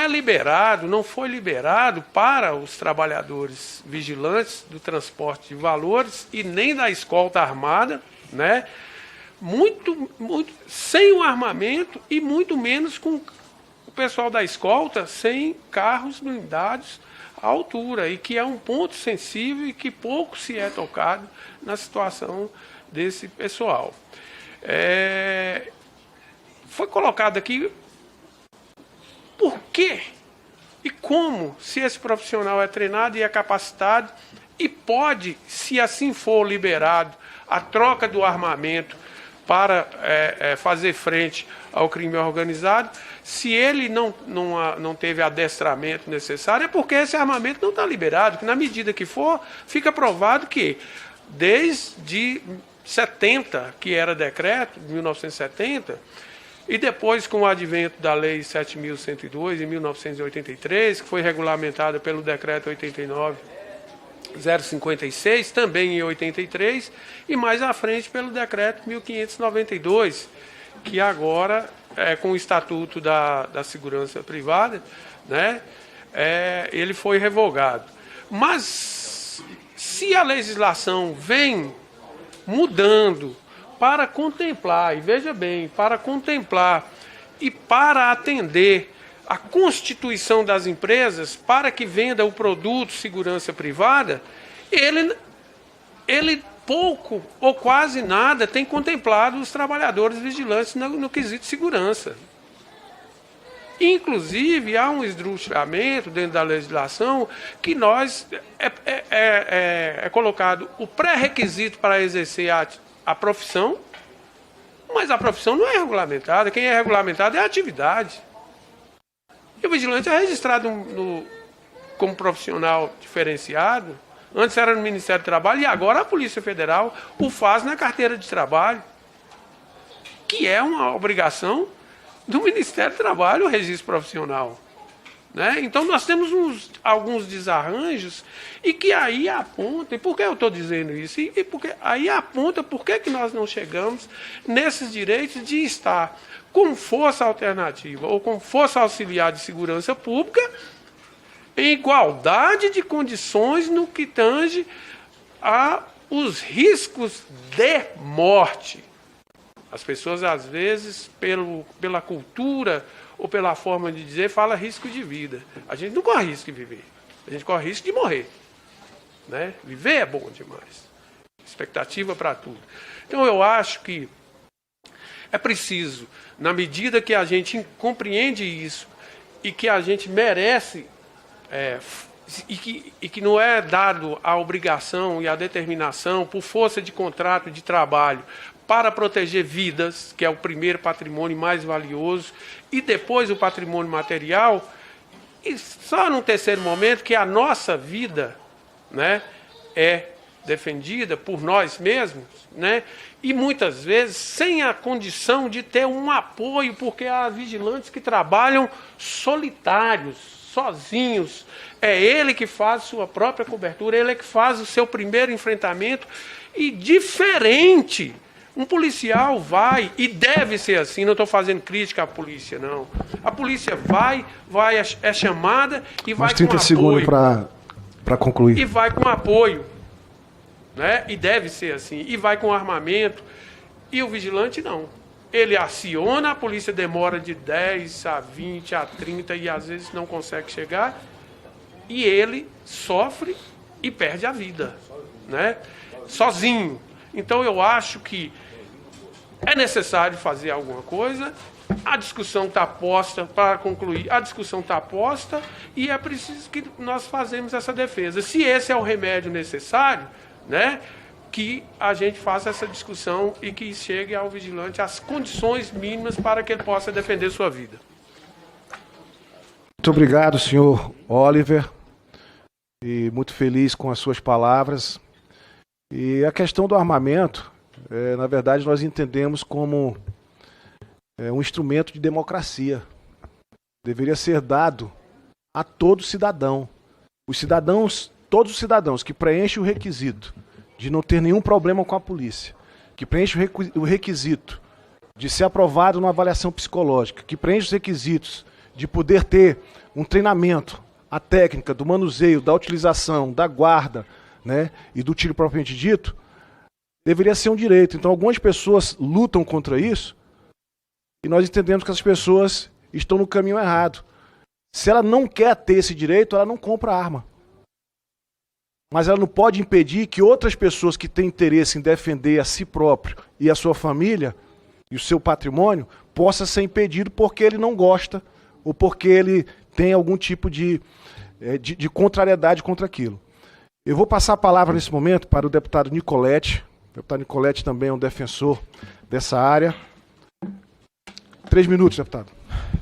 foi liberado para os trabalhadores vigilantes do transporte de valores e nem da escolta armada, né, muito sem o armamento e muito menos com o pessoal da escolta sem carros blindados à altura, e que é um ponto sensível e que pouco se é tocado na situação desse pessoal. Foi colocado aqui por quê e como, se esse profissional é treinado e é capacitado e pode, se assim for liberado, a troca do armamento para fazer frente ao crime organizado, se ele não teve adestramento necessário, é porque esse armamento não está liberado, que na medida que for, fica provado que desde 70, que era decreto, 1970, e depois com o advento da Lei 7.102, em 1983, que foi regulamentada pelo Decreto 89.056, também em 83, e mais à frente pelo Decreto 1.592, que agora, com o Estatuto da Segurança Privada, né, ele foi revogado. Mas, se a legislação vem mudando para contemplar, e veja bem, para contemplar e para atender a constituição das empresas para que venda o produto segurança privada, ele pouco ou quase nada tem contemplado os trabalhadores vigilantes no quesito segurança. Inclusive, há um esdrúxulamento dentro da legislação que é colocado o pré-requisito para exercer a profissão, mas a profissão não é regulamentada. Quem é regulamentado é a atividade. E o vigilante é registrado como profissional diferenciado. Antes era no Ministério do Trabalho e agora a Polícia Federal o faz na carteira de trabalho, que é uma obrigação do Ministério do Trabalho, o registro profissional. Né? Então nós temos alguns desarranjos e que aí apontam, e por que eu estou dizendo isso? E porque aí aponta por que nós não chegamos nesses direitos de estar com força alternativa ou com força auxiliar de segurança pública em igualdade de condições no que tange aos riscos de morte. As pessoas, às vezes, pela cultura ou pela forma de dizer, fala risco de vida. A gente não corre risco de viver. A gente corre risco de morrer. Né? Viver é bom demais. Expectativa para tudo. Então, eu acho que é preciso, na medida que a gente compreende isso e que a gente merece e que não é dado a obrigação e a determinação por força de contrato de trabalho para proteger vidas, que é o primeiro patrimônio mais valioso, e depois o patrimônio material, e só num terceiro momento que a nossa vida, né, é defendida por nós mesmos, né, e muitas vezes sem a condição de ter um apoio, porque há vigilantes que trabalham solitários, sozinhos. É ele que faz sua própria cobertura, ele é que faz o seu primeiro enfrentamento, e diferente. Um policial vai, e deve ser assim, não estou fazendo crítica à polícia, não. A polícia vai é chamada e vai com apoio. 30 segundos para concluir. E vai com apoio, né? E deve ser assim, e vai com armamento. E o vigilante não. Ele aciona, a polícia demora de 10 a 20 a 30 e às vezes não consegue chegar, e ele sofre e perde a vida, né? Sozinho. Então eu acho que é necessário fazer alguma coisa, a discussão está posta, para concluir, a discussão está posta e é preciso que nós façamos essa defesa. Se esse é o remédio necessário, né, que a gente faça essa discussão e que chegue ao vigilante as condições mínimas para que ele possa defender sua vida. Muito obrigado, senhor Oliver, e muito feliz com as suas palavras. E a questão do armamento, na verdade, nós entendemos como um instrumento de democracia. Deveria ser dado a todo cidadão. Os cidadãos, todos os cidadãos que preenchem o requisito de não ter nenhum problema com a polícia, que preenchem o requisito de ser aprovado numa avaliação psicológica, que preenchem os requisitos de poder ter um treinamento, a técnica do manuseio, da utilização, da guarda, né, e do tiro propriamente dito, deveria ser um direito. Então algumas pessoas lutam contra isso e nós entendemos que essas pessoas estão no caminho errado. Se ela não quer ter esse direito, ela não compra arma. Mas ela não pode impedir que outras pessoas que têm interesse em defender a si próprio e a sua família e o seu patrimônio possa ser impedido porque ele não gosta ou porque ele tem algum tipo de contrariedade contra aquilo. Eu vou passar a palavra nesse momento para o deputado Nicolete. O deputado Nicolete também é um defensor dessa área. 3 minutos, deputado.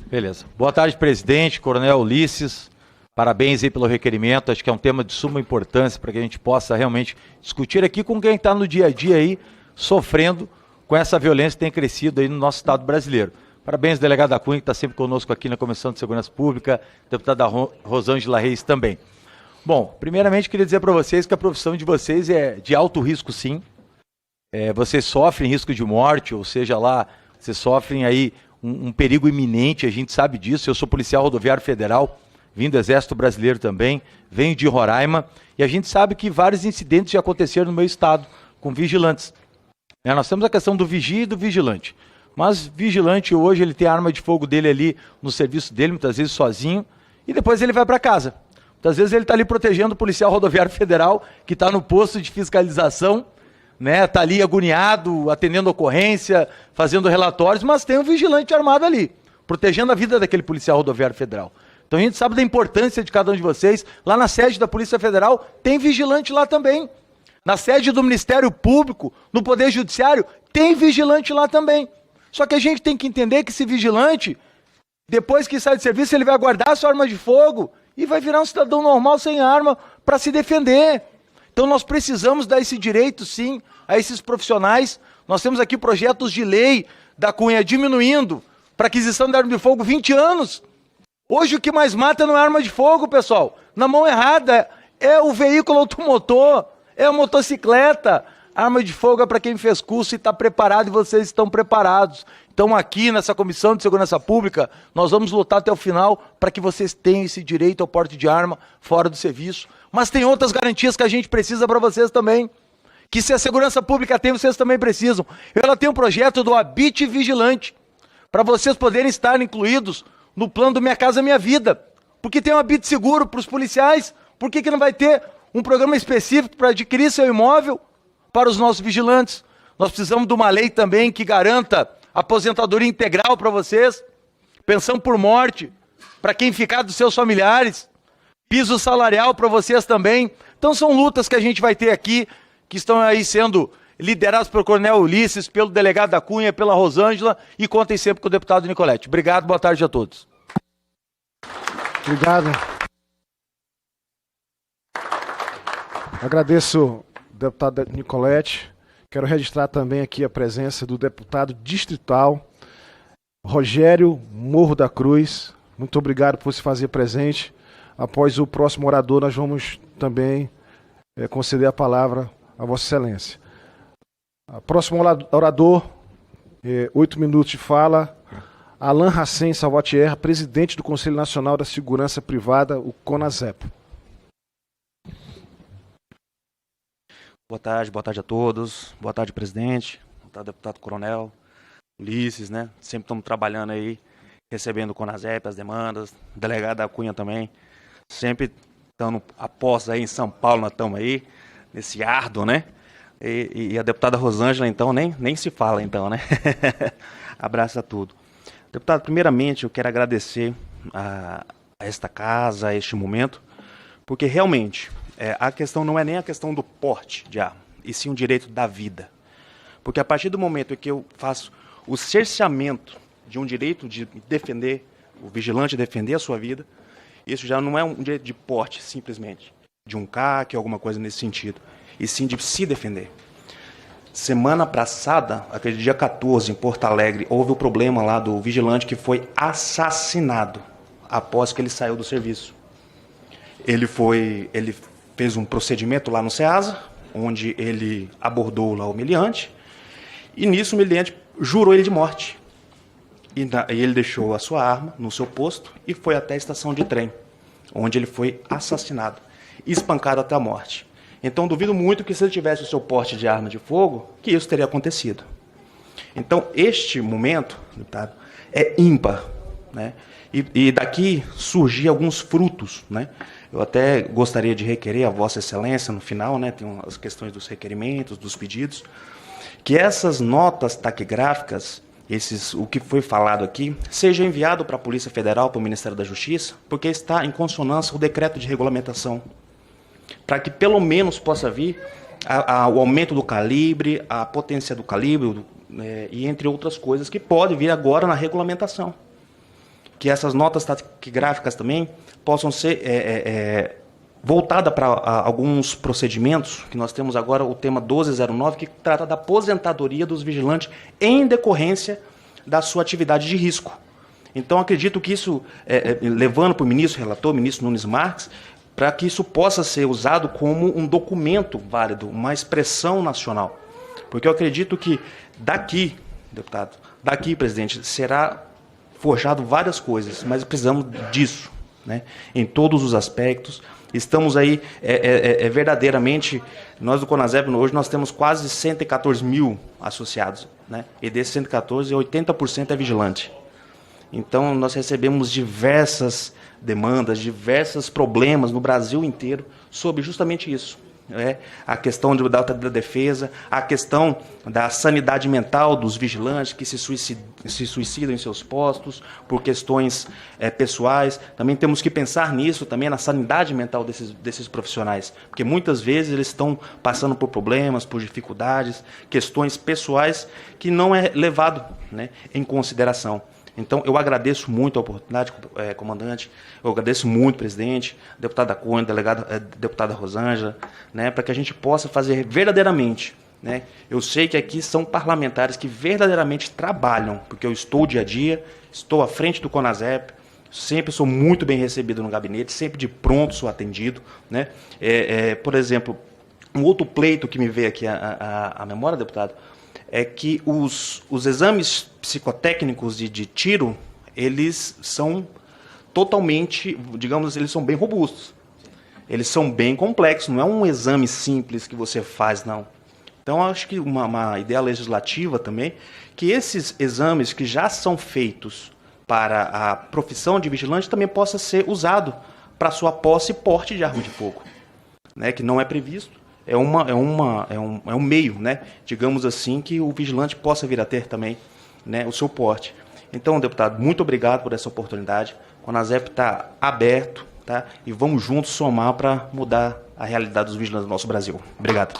Beleza. Boa tarde, presidente, coronel Ulisses. Parabéns aí pelo requerimento. Acho que é um tema de suma importância para que a gente possa realmente discutir aqui com quem está no dia a dia aí, sofrendo com essa violência que tem crescido aí no nosso Estado brasileiro. Parabéns, delegado da Cunha, que está sempre conosco aqui na Comissão de Segurança Pública, deputada Rosângela Reis também. Bom, primeiramente queria dizer para vocês que a profissão de vocês é de alto risco, sim. Vocês sofrem risco de morte, ou seja lá, vocês sofrem aí um perigo iminente, a gente sabe disso. Eu sou policial rodoviário federal, vim do Exército Brasileiro também, venho de Roraima, e a gente sabe que vários incidentes já aconteceram no meu estado, com vigilantes. Nós temos a questão do vigia e do vigilante. Mas vigilante hoje, ele tem a arma de fogo dele ali no serviço dele, muitas vezes sozinho, e depois ele vai para casa. Muitas vezes ele está ali protegendo o policial rodoviário federal, que está no posto de fiscalização, né? Está ali agoniado, atendendo ocorrência, fazendo relatórios, mas tem um vigilante armado ali, protegendo a vida daquele policial rodoviário federal. Então a gente sabe da importância de cada um de vocês. Lá na sede da Polícia Federal tem vigilante lá também. Na sede do Ministério Público, no Poder Judiciário, tem vigilante lá também. Só que a gente tem que entender que esse vigilante, depois que sai de serviço, ele vai guardar a sua arma de fogo e vai virar um cidadão normal sem arma para se defender. Então nós precisamos dar esse direito, sim, a esses profissionais. Nós temos aqui projetos de lei da Cunha diminuindo para aquisição de arma de fogo 20 anos. Hoje o que mais mata não é arma de fogo, pessoal. Na mão errada é o veículo automotor, é a motocicleta. Arma de fogo é para quem fez curso e está preparado, e vocês estão preparados. Então aqui nessa Comissão de Segurança Pública, nós vamos lutar até o final para que vocês tenham esse direito ao porte de arma fora do serviço. Mas tem outras garantias que a gente precisa para vocês também. Que se a Segurança Pública tem, vocês também precisam. Ela tem um projeto do Habite Vigilante, para vocês poderem estar incluídos no plano do Minha Casa Minha Vida. Porque tem um habite seguro para os policiais. Por que não vai ter um programa específico para adquirir seu imóvel para os nossos vigilantes? Nós precisamos de uma lei também que garanta aposentadoria integral para vocês, pensão por morte, para quem ficar dos seus familiares. piso salarial para vocês também. Então são lutas que a gente vai ter aqui, que estão aí sendo lideradas pelo Coronel Ulisses, pelo delegado da Cunha, pela Rosângela, e contem sempre com o deputado Nicolete. Obrigado, boa tarde a todos. Obrigado. Agradeço, deputado Nicolete. Quero registrar também aqui a presença do deputado distrital Rogério Morro da Cruz. Muito obrigado por se fazer presente. Após o próximo orador, nós vamos também conceder a palavra a Vossa Excelência. O próximo orador, 8 minutos de fala, Alain Hassen Salvatierra, presidente do Conselho Nacional da Segurança Privada, o CONASEP. Boa tarde a todos. Boa tarde, presidente. Boa tarde, deputado Coronel Ulisses, né? Sempre estamos trabalhando aí, recebendo o CONASEP, as demandas, o delegado da Cunha também. Sempre estamos após aí em São Paulo, nós estamos aí, nesse árduo, né? E a deputada Rosângela, então, nem se fala, então, né? Abraço a tudo. Deputado, primeiramente, eu quero agradecer a esta casa, a este momento, porque realmente a questão não é nem a questão do porte de arma, e sim o direito da vida. Porque a partir do momento em que eu faço o cerceamento de um direito de defender, o vigilante defender a sua vida, isso já não é um direito de porte, simplesmente, de um CAC, alguma coisa nesse sentido, e sim de se defender. Semana passada, aquele dia 14, em Porto Alegre, houve o problema lá do vigilante que foi assassinado após que ele saiu do serviço. Ele fez um procedimento lá no SEASA, onde ele abordou lá o meliante, e nisso o meliante jurou ele de morte. E ele deixou a sua arma no seu posto e foi até a estação de trem, onde ele foi assassinado, espancado até a morte. Então, duvido muito que se ele tivesse o seu porte de arma de fogo, que isso teria acontecido. Então, este momento, deputado, é ímpar, né? E daqui surgir alguns frutos, né? Eu até gostaria de requerer a Vossa Excelência, no final, né? Tem as questões dos requerimentos, dos pedidos, que essas notas taquigráficas, o que foi falado aqui, seja enviado para a Polícia Federal, para o Ministério da Justiça, porque está em consonância o decreto de regulamentação, para que pelo menos possa vir o aumento do calibre, a potência do calibre, e entre outras coisas que pode vir agora na regulamentação. Que essas notas taquigráficas também possam ser voltadas para alguns procedimentos, que nós temos agora o tema 1209, que trata da aposentadoria dos vigilantes em decorrência da sua atividade de risco. Então, acredito que isso, levando para o ministro relator, ministro Nunes Marques, para que isso possa ser usado como um documento válido, uma expressão nacional. Porque eu acredito que daqui, deputado, daqui, presidente, será forjado várias coisas, mas precisamos disso, né? Em todos os aspectos. Estamos aí, verdadeiramente, nós do CONASEP, hoje nós temos quase 114 mil associados, né? E desses 114, 80% é vigilante. Então, nós recebemos diversas demandas, diversos problemas no Brasil inteiro sobre justamente isso. A questão da defesa, a questão da sanidade mental dos vigilantes que se suicidam em seus postos por questões pessoais. Também temos que pensar nisso, também na sanidade mental desses profissionais, porque muitas vezes eles estão passando por problemas, por dificuldades, questões pessoais que não é levado, né, em consideração. Então, eu agradeço muito a oportunidade, comandante, eu agradeço muito, presidente, deputada Cunha, deputada Rosângela, né, para que a gente possa fazer verdadeiramente, né? Eu sei que aqui são parlamentares que verdadeiramente trabalham, porque eu estou dia a dia, estou à frente do CONASEP, sempre sou muito bem recebido no gabinete, sempre de pronto sou atendido, né? Por exemplo, um outro pleito que me veio aqui à memória, deputado, é que os exames psicotécnicos de tiro, eles são totalmente, digamos, eles são bem robustos. Eles são bem complexos, não é um exame simples que você faz, não. Então, acho que uma ideia legislativa também, que esses exames que já são feitos para a profissão de vigilante também possa ser usado para sua posse e porte de arma de fogo, né, que não é previsto. É um meio, né, digamos assim, que o vigilante possa vir a ter também, né, o seu porte. Então, deputado, muito obrigado por essa oportunidade. O CONASEP está aberto tá? E vamos juntos somar para mudar a realidade dos vigilantes do nosso Brasil. Obrigado.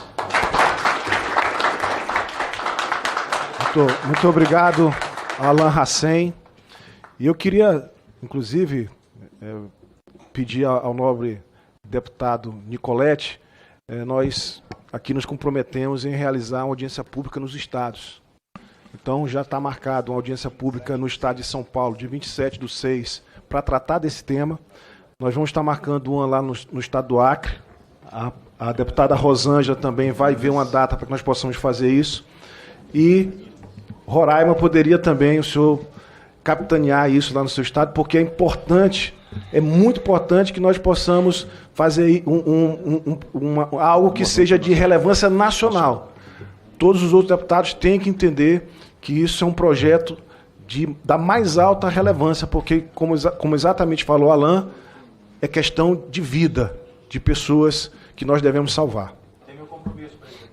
Muito obrigado, Alan Hassen. E eu queria, inclusive, pedir ao nobre deputado Nicolete, nós aqui nos comprometemos em realizar uma audiência pública nos estados. Então já está marcado uma audiência pública no estado de São Paulo, de 27/6, para tratar desse tema. Nós vamos estar marcando uma lá no estado do Acre. A deputada Rosângela também vai ver uma data para que nós possamos fazer isso. E Roraima poderia também o senhor capitanear isso lá no seu estado, porque é importante, é muito importante que nós possamos fazer algo que seja de relevância nacional. Todos os outros deputados têm que entender que isso é um projeto da mais alta relevância, porque, como exatamente falou Alan, é questão de vida, de pessoas que nós devemos salvar. Tem meu compromisso, presidente.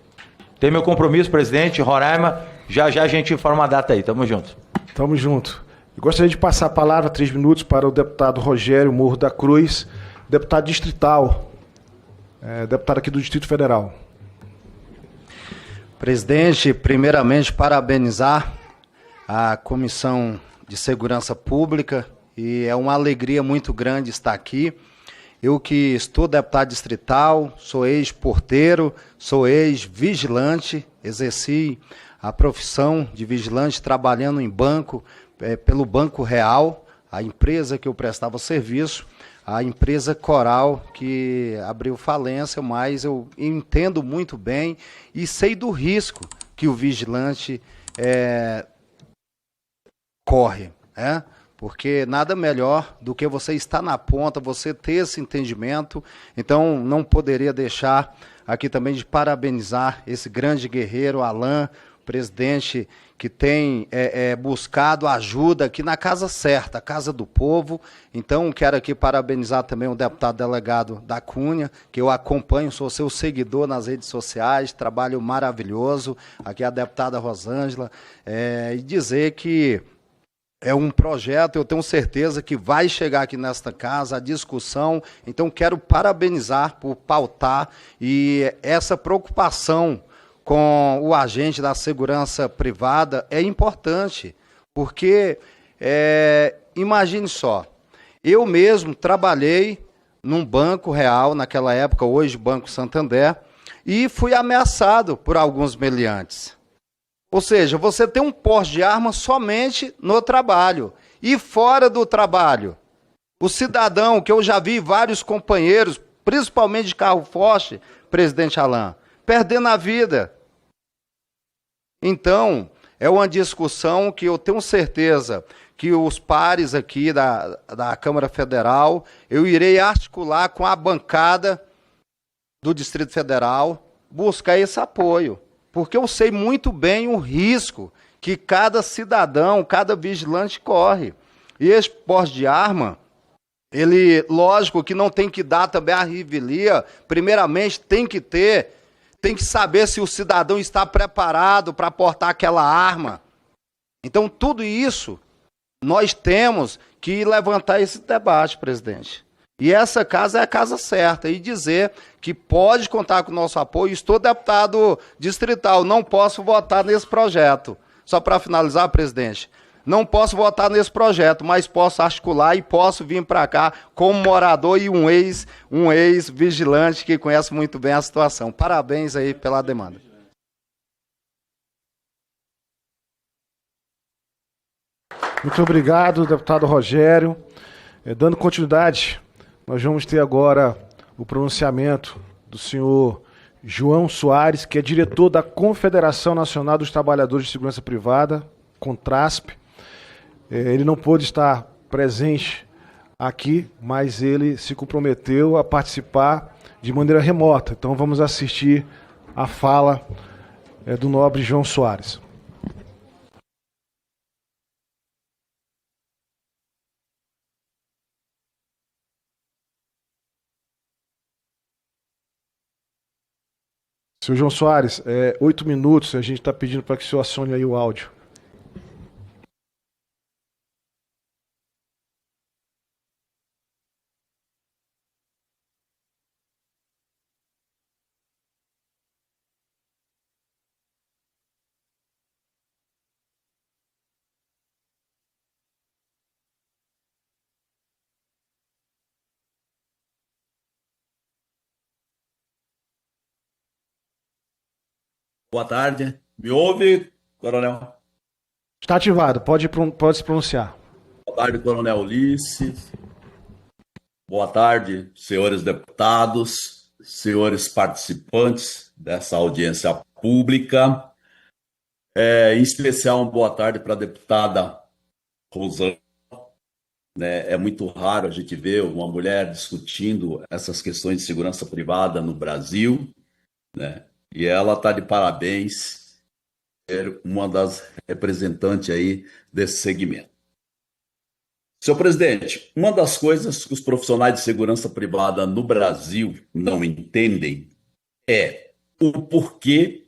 Tem meu compromisso, presidente. Roraima, já a gente informa a data aí. Tamo junto. Tamo junto. Eu gostaria de passar a palavra, 3 minutos, para o deputado Rogério Morro da Cruz, deputado distrital, deputado aqui do Distrito Federal. Presidente, primeiramente parabenizar a Comissão de Segurança Pública, e é uma alegria muito grande estar aqui. Eu que estou deputado distrital, sou ex-porteiro, sou ex-vigilante, exerci a profissão de vigilante trabalhando em banco, pelo Banco Real, a empresa que eu prestava serviço, a empresa Coral, que abriu falência, mas eu entendo muito bem e sei do risco que o vigilante corre, né? Porque nada melhor do que você estar na ponta, você ter esse entendimento. Então, não poderia deixar aqui também de parabenizar esse grande guerreiro, Alan, presidente que tem buscado ajuda aqui na casa certa, a Casa do Povo. Então, quero aqui parabenizar também o deputado delegado da Cunha, que eu acompanho, sou seu seguidor nas redes sociais, trabalho maravilhoso. Aqui a deputada Rosângela, e dizer que é um projeto, eu tenho certeza que vai chegar aqui nesta casa, a discussão. Então, quero parabenizar por pautar e essa preocupação com o agente da segurança privada é importante, porque, imagine só, eu mesmo trabalhei num Banco Real, naquela época, hoje Banco Santander, e fui ameaçado por alguns meliantes. Ou seja, você tem um porte de arma somente no trabalho e fora do trabalho. O cidadão, que eu já vi vários companheiros, principalmente de carro forte, presidente Alan, perdendo a vida. Então, é uma discussão que eu tenho certeza que os pares aqui da Câmara Federal, eu irei articular com a bancada do Distrito Federal, buscar esse apoio. Porque eu sei muito bem o risco que cada cidadão, cada vigilante corre. E esse porte de arma, ele, lógico que não tem que dar também a revelia, primeiramente tem que saber se o cidadão está preparado para portar aquela arma. Então, tudo isso, nós temos que levantar esse debate, presidente. E essa casa é a casa certa, e dizer que pode contar com o nosso apoio. Estou deputado distrital, não posso votar nesse projeto. Só para finalizar, presidente, não posso votar nesse projeto, mas posso articular e posso vir para cá como morador e um ex-vigilante que conhece muito bem a situação. Parabéns aí pela demanda. Muito obrigado, deputado Rogério. Dando continuidade, nós vamos ter agora o pronunciamento do senhor João Soares, que é diretor da Confederação Nacional dos Trabalhadores de Segurança Privada, CONTRASP. Ele não pôde estar presente aqui, mas ele se comprometeu a participar de maneira remota. Então vamos assistir a fala do nobre João Soares. Senhor João Soares, 8 minutos, a gente está pedindo para que o senhor acione aí o áudio. Boa tarde. Me ouve, Coronel? Está ativado, pode se pronunciar. Boa tarde, Coronel Ulisses. Boa tarde, senhores deputados, senhores participantes dessa audiência pública. Em especial, uma boa tarde para a deputada Rosângela. É muito raro a gente ver uma mulher discutindo essas questões de segurança privada no Brasil, né? E ela está de parabéns, ser uma das representantes aí desse segmento. Senhor presidente, uma das coisas que os profissionais de segurança privada no Brasil não entendem é o porquê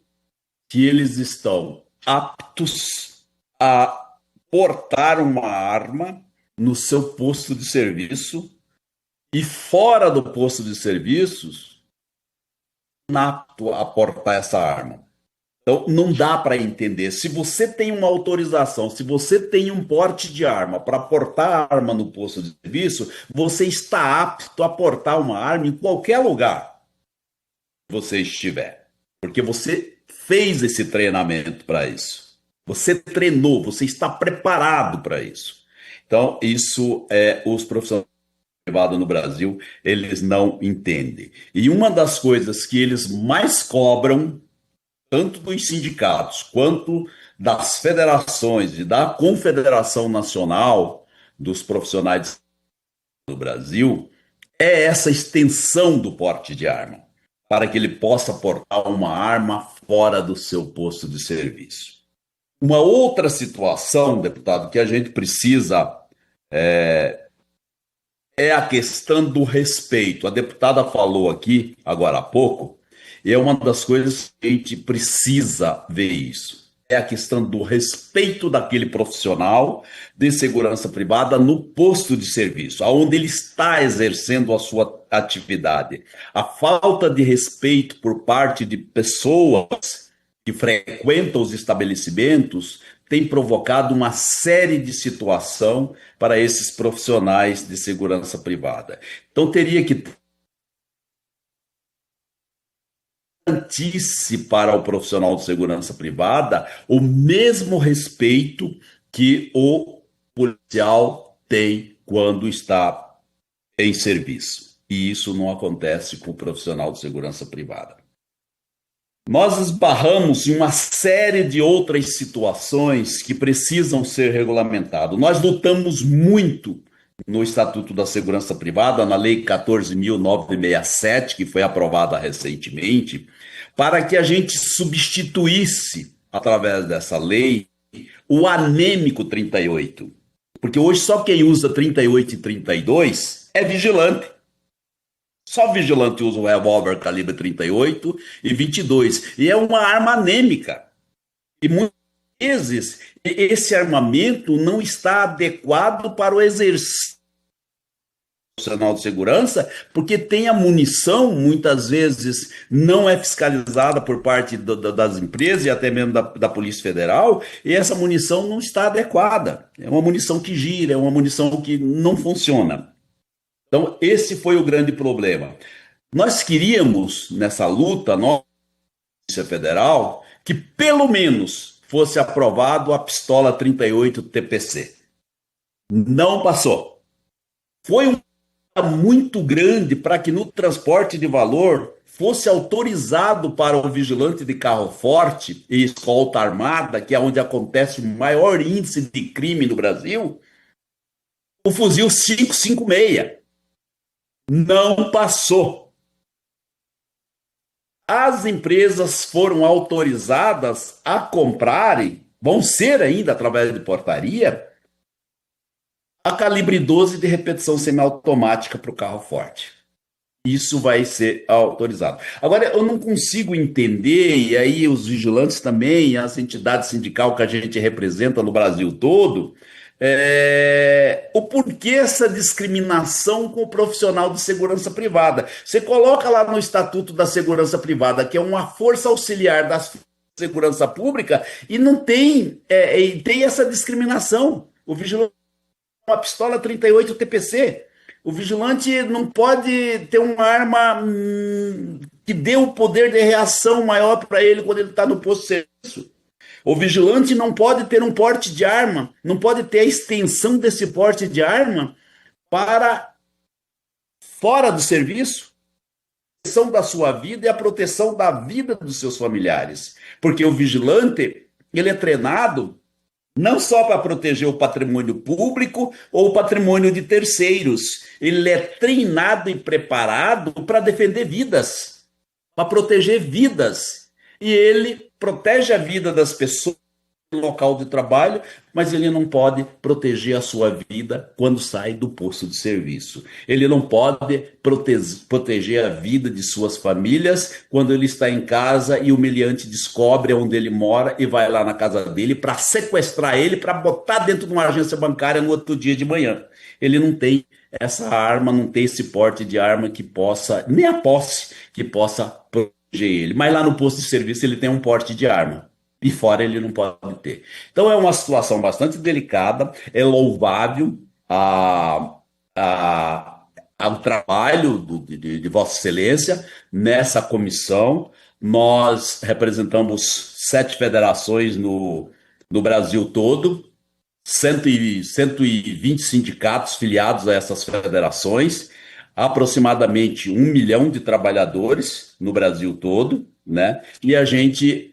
que eles estão aptos a portar uma arma no seu posto de serviço e fora do posto de serviços apto a portar essa arma. Então, não dá para entender. Se você tem uma autorização, se você tem um porte de arma para portar arma no posto de serviço, você está apto a portar uma arma em qualquer lugar que você estiver. Porque você fez esse treinamento para isso. Você treinou, você está preparado para isso. Então, isso os profissionais privados no Brasil, eles não entendem. E uma das coisas que eles mais cobram, tanto dos sindicatos quanto das federações e da Confederação Nacional dos Profissionais do Brasil, é essa extensão do porte de arma, para que ele possa portar uma arma fora do seu posto de serviço. Uma outra situação, deputado, que a gente precisa é a questão do respeito. A deputada falou aqui, agora há pouco, e é uma das coisas que a gente precisa ver isso. É a questão do respeito daquele profissional de segurança privada no posto de serviço, onde ele está exercendo a sua atividade. A falta de respeito por parte de pessoas que frequentam os estabelecimentos tem provocado uma série de situações para esses profissionais de segurança privada. Então, teria que garantisse para o profissional de segurança privada o mesmo respeito que o policial tem quando está em serviço. E isso não acontece com o profissional de segurança privada. Nós esbarramos em uma série de outras situações que precisam ser regulamentadas. Nós lutamos muito no Estatuto da Segurança Privada, na Lei 14.967, que foi aprovada recentemente, para que a gente substituísse, através dessa lei, o anêmico 38. Porque hoje só quem usa 38 e 32 é vigilante. Só vigilante usa o revólver calibre 38 e 22. E é uma arma anêmica. E muitas vezes esse armamento não está adequado para o exercício profissional de segurança, porque tem a munição, muitas vezes não é fiscalizada por parte das empresas e até mesmo da Polícia Federal, e essa munição não está adequada. É uma munição que gira, é uma munição que não funciona. Então, esse foi o grande problema. Nós queríamos, nessa luta, nossa Polícia Federal, que pelo menos fosse aprovado a pistola 38 TPC. Não passou. Foi um muito grande para que no transporte de valor fosse autorizado para o vigilante de carro forte e escolta armada, que é onde acontece o maior índice de crime no Brasil, o fuzil 5.56. Não passou. As empresas foram autorizadas a comprarem, vão ser ainda através de portaria, a calibre 12 de repetição semiautomática para o carro forte. Isso vai ser autorizado. Agora, eu não consigo entender, e aí os vigilantes também, as entidades sindicais que a gente representa no Brasil todo, o porquê essa discriminação com o profissional de segurança privada. Você coloca lá no Estatuto da Segurança Privada, que é uma força auxiliar da segurança pública, e não tem, tem essa discriminação. O vigilante uma pistola 38 TPC. O vigilante não pode ter uma arma que dê o poder de reação maior para ele quando ele está no posto de serviço. O vigilante não pode ter um porte de arma, não pode ter a extensão desse porte de arma para fora do serviço. A proteção da sua vida e a proteção da vida dos seus familiares. Porque o vigilante, ele é treinado não só para proteger o patrimônio público ou o patrimônio de terceiros. Ele é treinado e preparado para defender vidas, para proteger vidas. E ele protege a vida das pessoas no local de trabalho, mas ele não pode proteger a sua vida quando sai do posto de serviço. Ele não pode proteger a vida de suas famílias quando ele está em casa e o meliante descobre onde ele mora e vai lá na casa dele para sequestrar ele, para botar dentro de uma agência bancária no outro dia de manhã. Ele não tem essa arma, não tem esse porte de arma que possa, nem a posse, que possa proteger ele. Mas lá no posto de serviço ele tem um porte de arma. E fora ele não pode ter. Então é uma situação bastante delicada, é louvável ao trabalho de Vossa Excelência nessa comissão. Nós representamos 7 federações no Brasil todo, 120 sindicatos filiados a essas federações, aproximadamente 1 milhão de trabalhadores no Brasil todo, né? E a gente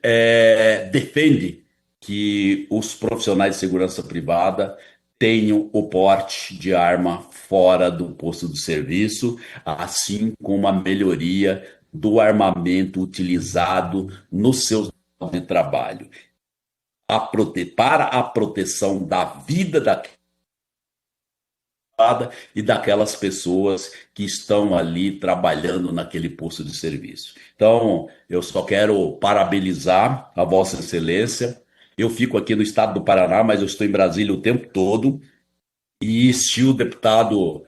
defende que os profissionais de segurança privada tenham o porte de arma fora do posto de serviço, assim como a melhoria do armamento utilizado nos seus locais de trabalho, para a proteção da vida e daquelas pessoas que estão ali trabalhando naquele posto de serviço. Então, eu só quero parabenizar a Vossa Excelência. Eu fico aqui no estado do Paraná, mas eu estou em Brasília o tempo todo, e se o deputado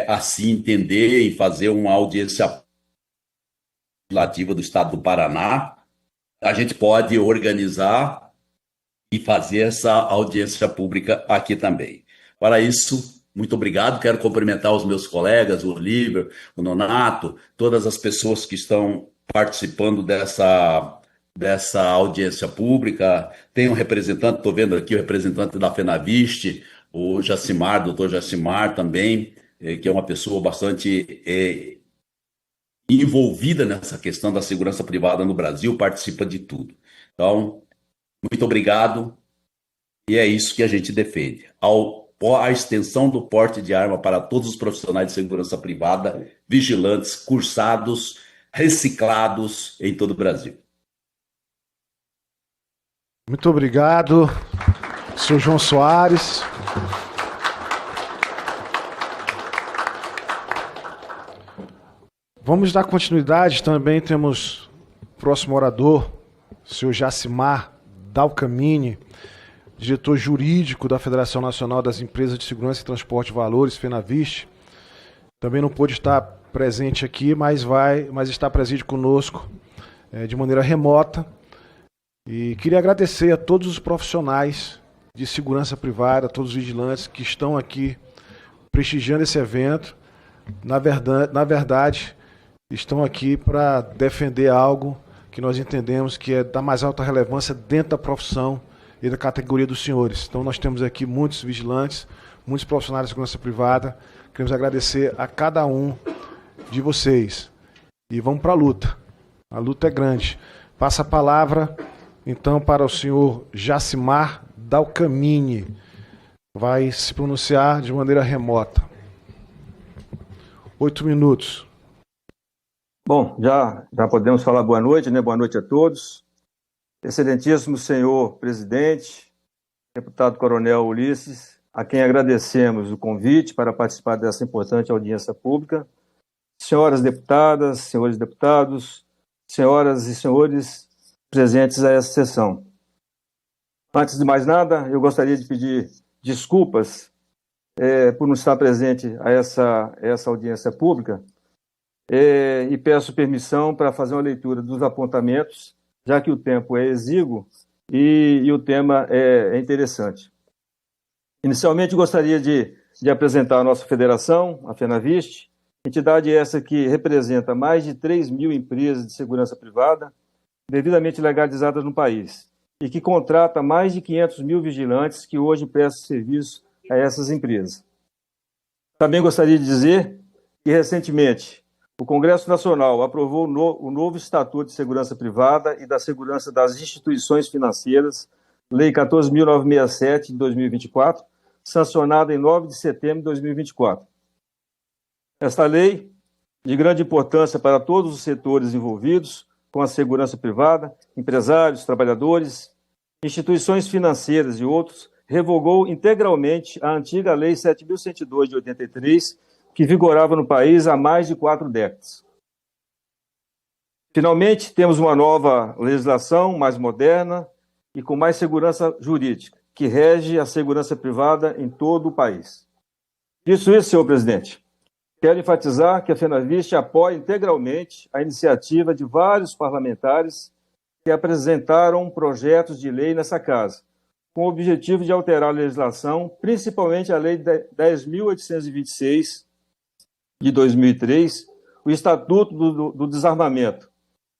assim entender e fazer uma audiência legislativa do estado do Paraná, a gente pode organizar e fazer essa audiência pública aqui também. Para isso, muito obrigado, quero cumprimentar os meus colegas, o Olívio, o Nonato, todas as pessoas que estão participando dessa audiência pública. Tem um representante, estou vendo aqui o representante da FENAVIST, o Jacimar, doutor Jacimar também, que é uma pessoa bastante envolvida nessa questão da segurança privada no Brasil, participa de tudo. Então, muito obrigado, e é isso que a gente defende. A extensão do porte de arma para todos os profissionais de segurança privada, vigilantes, cursados, reciclados em todo o Brasil. Muito obrigado, senhor João Soares. Vamos dar continuidade, também temos o próximo orador, o senhor Jacimar Dalcamini, diretor jurídico da Federação Nacional das Empresas de Segurança e Transporte de Valores, FENAVIST. Também não pôde estar presente aqui, mas está presente conosco de maneira remota. E queria agradecer a todos os profissionais de segurança privada, todos os vigilantes que estão aqui prestigiando esse evento. Na verdade, estão aqui para defender algo que nós entendemos que é da mais alta relevância dentro da profissão e da categoria dos senhores. Então nós temos aqui muitos vigilantes, muitos profissionais de segurança privada. Queremos agradecer a cada um de vocês. E vamos para a luta. A luta é grande. Passa a palavra, então, para o senhor Jacimar Dalcamini. Vai se pronunciar de maneira remota. 8 minutos. Bom, já podemos falar boa noite, né? Boa noite a todos. Excelentíssimo senhor presidente, deputado Coronel Ulisses, a quem agradecemos o convite para participar dessa importante audiência pública. Senhoras deputadas, senhores deputados, senhoras e senhores presentes a essa sessão. Antes de mais nada, eu gostaria de pedir desculpas por não estar presente a essa audiência pública e peço permissão para fazer uma leitura dos apontamentos, já que o tempo é exíguo e o tema é interessante. Inicialmente, gostaria de apresentar a nossa federação, a FENAVIST, Entidade essa que representa mais de 3 mil empresas de segurança privada devidamente legalizadas no país e que contrata mais de 500 mil vigilantes que hoje prestam serviço a essas empresas. Também gostaria de dizer que, recentemente, o Congresso Nacional aprovou o novo Estatuto de Segurança Privada e da Segurança das Instituições Financeiras, Lei 14.967, de 2024, sancionada em 9 de setembro de 2024. Esta lei, de grande importância para todos os setores envolvidos com a segurança privada, empresários, trabalhadores, instituições financeiras e outros, revogou integralmente a antiga Lei 7.102 de 83, que vigorava no país há mais de 4 décadas. Finalmente, temos uma nova legislação mais moderna e com mais segurança jurídica, que rege a segurança privada em todo o país. Dito isso, senhor presidente, quero enfatizar que a FenaVisto apoia integralmente a iniciativa de vários parlamentares que apresentaram projetos de lei nessa casa, com o objetivo de alterar a legislação, principalmente a Lei 10.826, de 2003, o Estatuto do Desarmamento,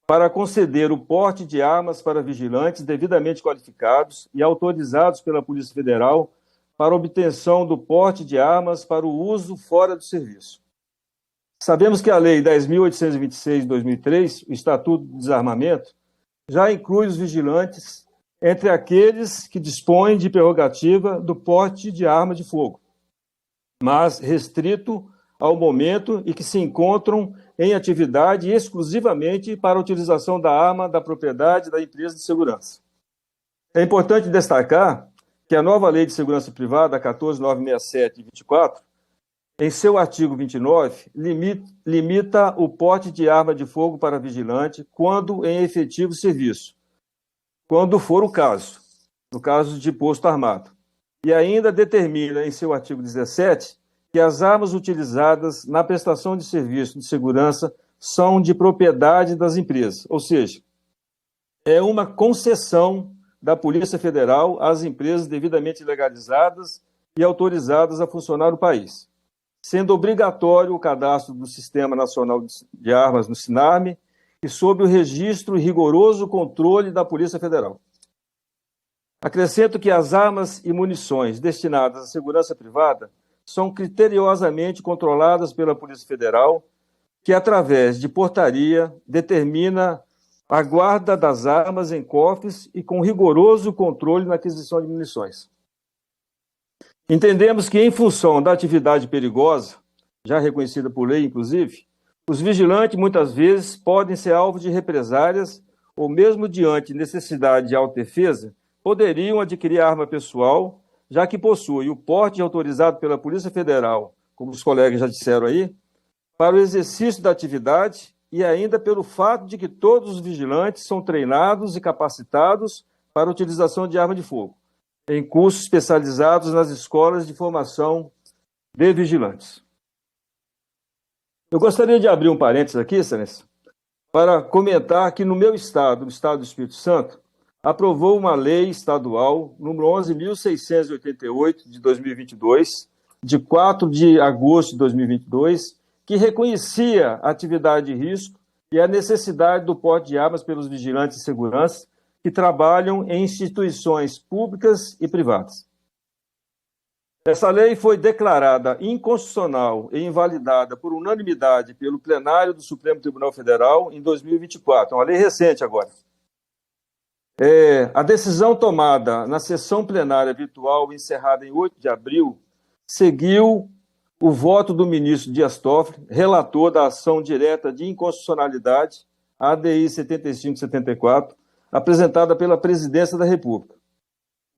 para conceder o porte de armas para vigilantes devidamente qualificados e autorizados pela Polícia Federal para obtenção do porte de armas para o uso fora do serviço. Sabemos que a Lei 10.826 de 2003, o Estatuto do Desarmamento, já inclui os vigilantes entre aqueles que dispõem de prerrogativa do porte de arma de fogo, mas restrito ao momento e que se encontram em atividade exclusivamente para a utilização da arma da propriedade da empresa de segurança. É importante destacar que a nova Lei de Segurança Privada, 14.967 de 24, em seu artigo 29, limita o porte de arma de fogo para vigilante quando em efetivo serviço, quando for o caso, no caso de posto armado. E ainda determina em seu artigo 17 que as armas utilizadas na prestação de serviço de segurança são de propriedade das empresas, ou seja, é uma concessão da Polícia Federal às empresas devidamente legalizadas e autorizadas a funcionar no país, sendo obrigatório o cadastro do Sistema Nacional de Armas no SINARME e sob o registro e rigoroso controle da Polícia Federal. Acrescento que as armas e munições destinadas à segurança privada são criteriosamente controladas pela Polícia Federal, que, através de portaria, determina a guarda das armas em cofres e com rigoroso controle na aquisição de munições. Entendemos que, em função da atividade perigosa, já reconhecida por lei, inclusive, os vigilantes, muitas vezes, podem ser alvo de represálias ou, mesmo diante de necessidade de autodefesa, poderiam adquirir arma pessoal, já que possui o porte autorizado pela Polícia Federal, como os colegas já disseram aí, para o exercício da atividade e ainda pelo fato de que todos os vigilantes são treinados e capacitados para a utilização de arma de fogo, em cursos especializados nas escolas de formação de vigilantes. Eu gostaria de abrir um parênteses aqui, Excelência, para comentar que no meu estado, no estado do Espírito Santo, aprovou uma lei estadual, número 11.688, de 2022, de 4 de agosto de 2022, que reconhecia a atividade de risco e a necessidade do porte de armas pelos vigilantes de segurança que trabalham em instituições públicas e privadas. Essa lei foi declarada inconstitucional e invalidada por unanimidade pelo plenário do Supremo Tribunal Federal em 2024, uma lei recente agora. A decisão tomada na sessão plenária virtual encerrada em 8 de abril seguiu o voto do ministro Dias Toffoli, relator da ação direta de inconstitucionalidade, ADI 7574, apresentada pela Presidência da República.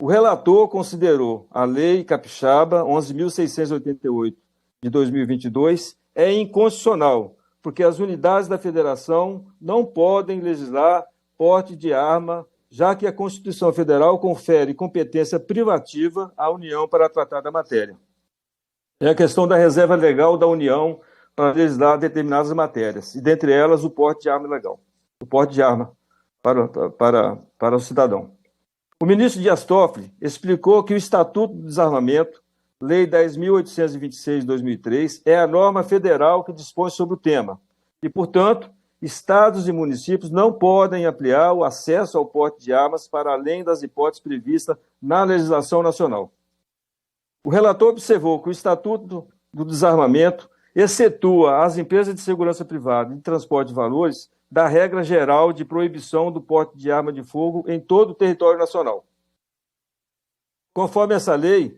O relator considerou a Lei Capixaba 11.688 de 2022 inconstitucional, porque as unidades da Federação não podem legislar porte de arma, já que a Constituição Federal confere competência privativa à União para tratar da matéria. É a questão da reserva legal da União para legislar determinadas matérias, e dentre elas o porte de arma legal, o porte de arma para o cidadão. O ministro Dias Toffoli explicou que o Estatuto do Desarmamento Lei 10.826 de 2003, é a norma federal que dispõe sobre o tema e, portanto, estados e municípios não podem ampliar o acesso ao porte de armas para além das hipóteses previstas na legislação nacional. O relator observou que o Estatuto do Desarmamento excetua as empresas de segurança privada e de transporte de valores da regra geral de proibição do porte de arma de fogo em todo o território nacional. Conforme essa lei,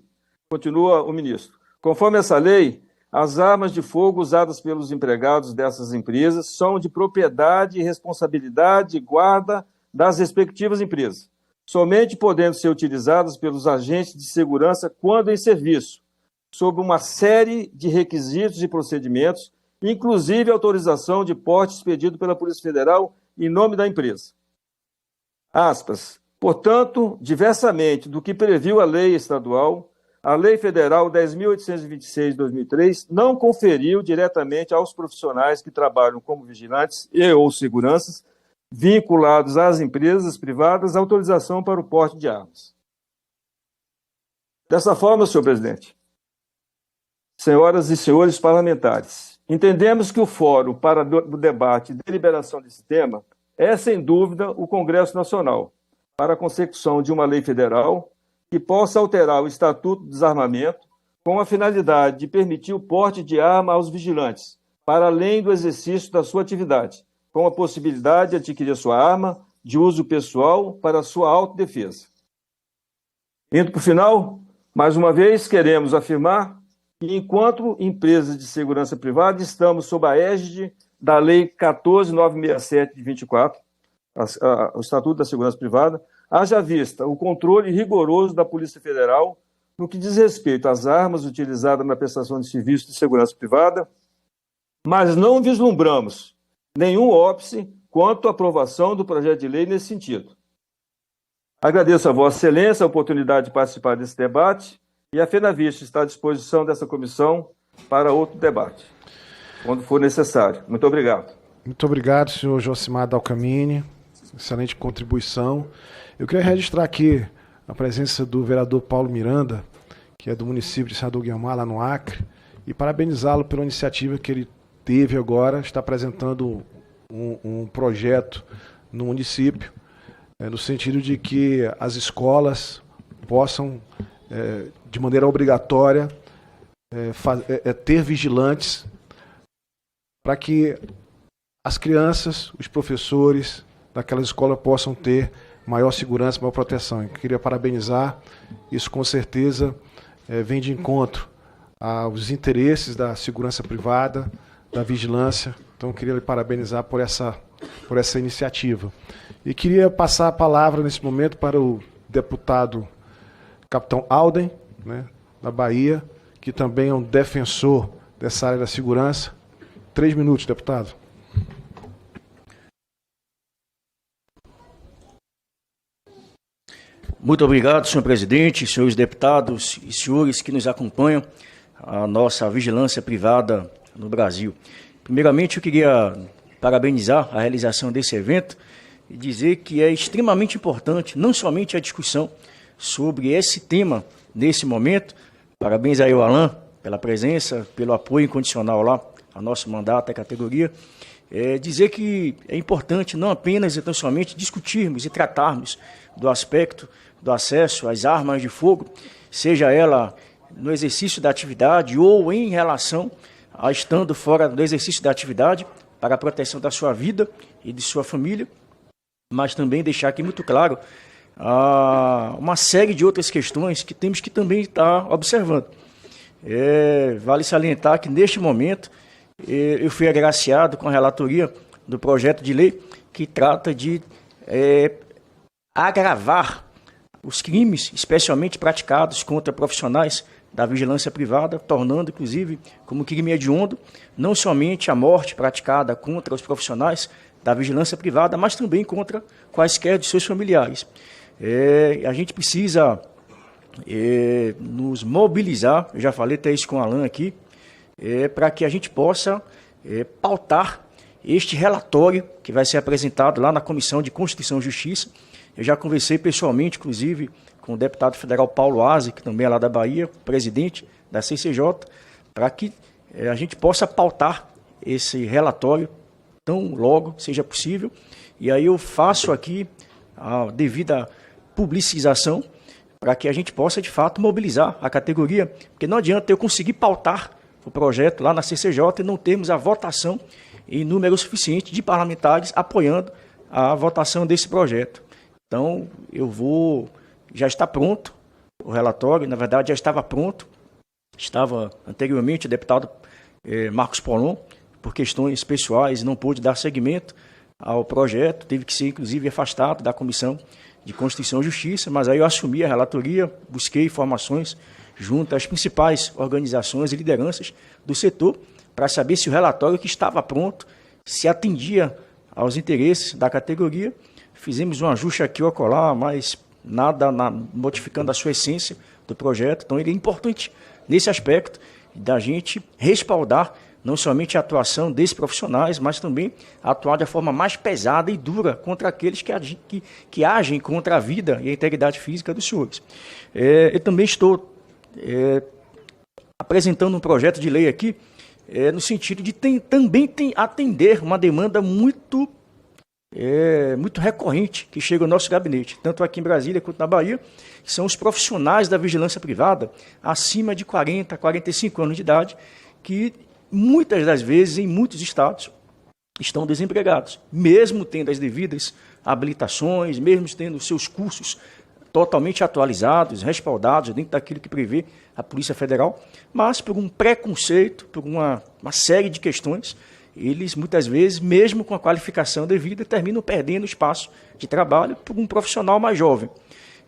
continua o ministro, conforme essa lei, as armas de fogo usadas pelos empregados dessas empresas são de propriedade e responsabilidade e guarda das respectivas empresas, somente podendo ser utilizadas pelos agentes de segurança quando em serviço, sob uma série de requisitos e procedimentos, inclusive autorização de porte expedido pela Polícia Federal em nome da empresa. Aspas. Portanto, diversamente do que previu a lei estadual, a Lei Federal 10.826 de 2003 não conferiu diretamente aos profissionais que trabalham como vigilantes e ou seguranças vinculados às empresas privadas autorização para o porte de armas. Dessa forma, senhor presidente, senhoras e senhores parlamentares, entendemos que o fórum para o debate e deliberação desse tema é, sem dúvida, o Congresso Nacional, para a consecução de uma lei federal que possa alterar o Estatuto do Desarmamento com a finalidade de permitir o porte de arma aos vigilantes, para além do exercício da sua atividade, com a possibilidade de adquirir sua arma de uso pessoal para sua autodefesa. Indo para o final, mais uma vez, queremos afirmar que, enquanto empresas de segurança privada, estamos sob a égide da Lei 14.967 de 24, o Estatuto da Segurança Privada, haja vista o controle rigoroso da Polícia Federal no que diz respeito às armas utilizadas na prestação de serviços de segurança privada, mas não vislumbramos nenhum óbice quanto à aprovação do projeto de lei nesse sentido. Agradeço a Vossa Excelência a oportunidade de participar desse debate e a FenaVisto está à disposição dessa comissão para outro debate, quando for necessário. Muito obrigado. Muito obrigado, senhor Josimar Dalcamini. Excelente contribuição. Eu queria registrar aqui a presença do vereador Paulo Miranda, que é do município de Senador Guiomar, lá no Acre, e parabenizá-lo pela iniciativa que ele teve agora, está apresentando um projeto no município, no sentido de que as escolas possam, de maneira obrigatória, ter vigilantes para que as crianças, os professores daquela escola possam ter maior segurança, maior proteção. Eu queria parabenizar, isso com certeza vem de encontro aos interesses da segurança privada, da vigilância. Então eu queria lhe parabenizar por essa iniciativa. E queria passar a palavra nesse momento para o deputado Capitão Alden, né, da Bahia, que também é um defensor dessa área da segurança. 3 minutos, deputado. Muito obrigado, senhor presidente, senhores deputados e senhores que nos acompanham a nossa vigilância privada no Brasil. Primeiramente, eu queria parabenizar a realização desse evento e dizer que é extremamente importante, não somente a discussão sobre esse tema nesse momento. Parabéns aí ao Alain pela presença, pelo apoio incondicional lá ao nosso mandato, à categoria. Dizer que é importante não apenas e tão somente discutirmos e tratarmos do aspecto do acesso às armas de fogo, seja ela no exercício da atividade ou em relação a estando fora do exercício da atividade para a proteção da sua vida e de sua família, mas também deixar aqui muito claro uma série de outras questões que temos que também estar observando. Vale salientar que neste momento eu fui agraciado com a relatoria do projeto de lei que trata de agravar os crimes, especialmente praticados contra profissionais da vigilância privada, tornando, inclusive, como crime hediondo, não somente a morte praticada contra os profissionais da vigilância privada, mas também contra quaisquer de seus familiares. A gente precisa nos mobilizar, eu já falei até isso com o Alain aqui, para que a gente possa pautar este relatório que vai ser apresentado lá na Comissão de Constituição e Justiça, Eu já conversei pessoalmente, inclusive, com o deputado federal Paulo Aze, que também é lá da Bahia, presidente da CCJ, para que a gente possa pautar esse relatório tão logo seja possível. E aí eu faço aqui a devida publicização para que a gente possa, de fato, mobilizar a categoria, porque não adianta eu conseguir pautar o projeto lá na CCJ e não termos a votação em número suficiente de parlamentares apoiando a votação desse projeto. Então, já está pronto o relatório, na verdade já estava pronto, estava anteriormente o deputado Marcos Polon, por questões pessoais, não pôde dar seguimento ao projeto, teve que ser, inclusive, afastado da Comissão de Constituição e Justiça, mas aí eu assumi a relatoria, busquei informações junto às principais organizações e lideranças do setor para saber se o relatório que estava pronto se atendia aos interesses da categoria. Fizemos um ajuste aqui ou acolá, mas nada modificando a sua essência do projeto. Então, ele é importante nesse aspecto da gente respaldar não somente a atuação desses profissionais, mas também atuar de forma mais pesada e dura contra aqueles que agem contra a vida e a integridade física dos senhores. Eu também estou apresentando um projeto de lei aqui, no sentido de também atender uma demanda muito recorrente que chega ao nosso gabinete, tanto aqui em Brasília quanto na Bahia, que são os profissionais da vigilância privada acima de 40, 45 anos de idade, que muitas das vezes, em muitos estados, estão desempregados, mesmo tendo as devidas habilitações, mesmo tendo seus cursos totalmente atualizados, respaldados dentro daquilo que prevê a Polícia Federal, mas por um preconceito, por uma série de questões, eles muitas vezes, mesmo com a qualificação devida, terminam perdendo espaço de trabalho por um profissional mais jovem.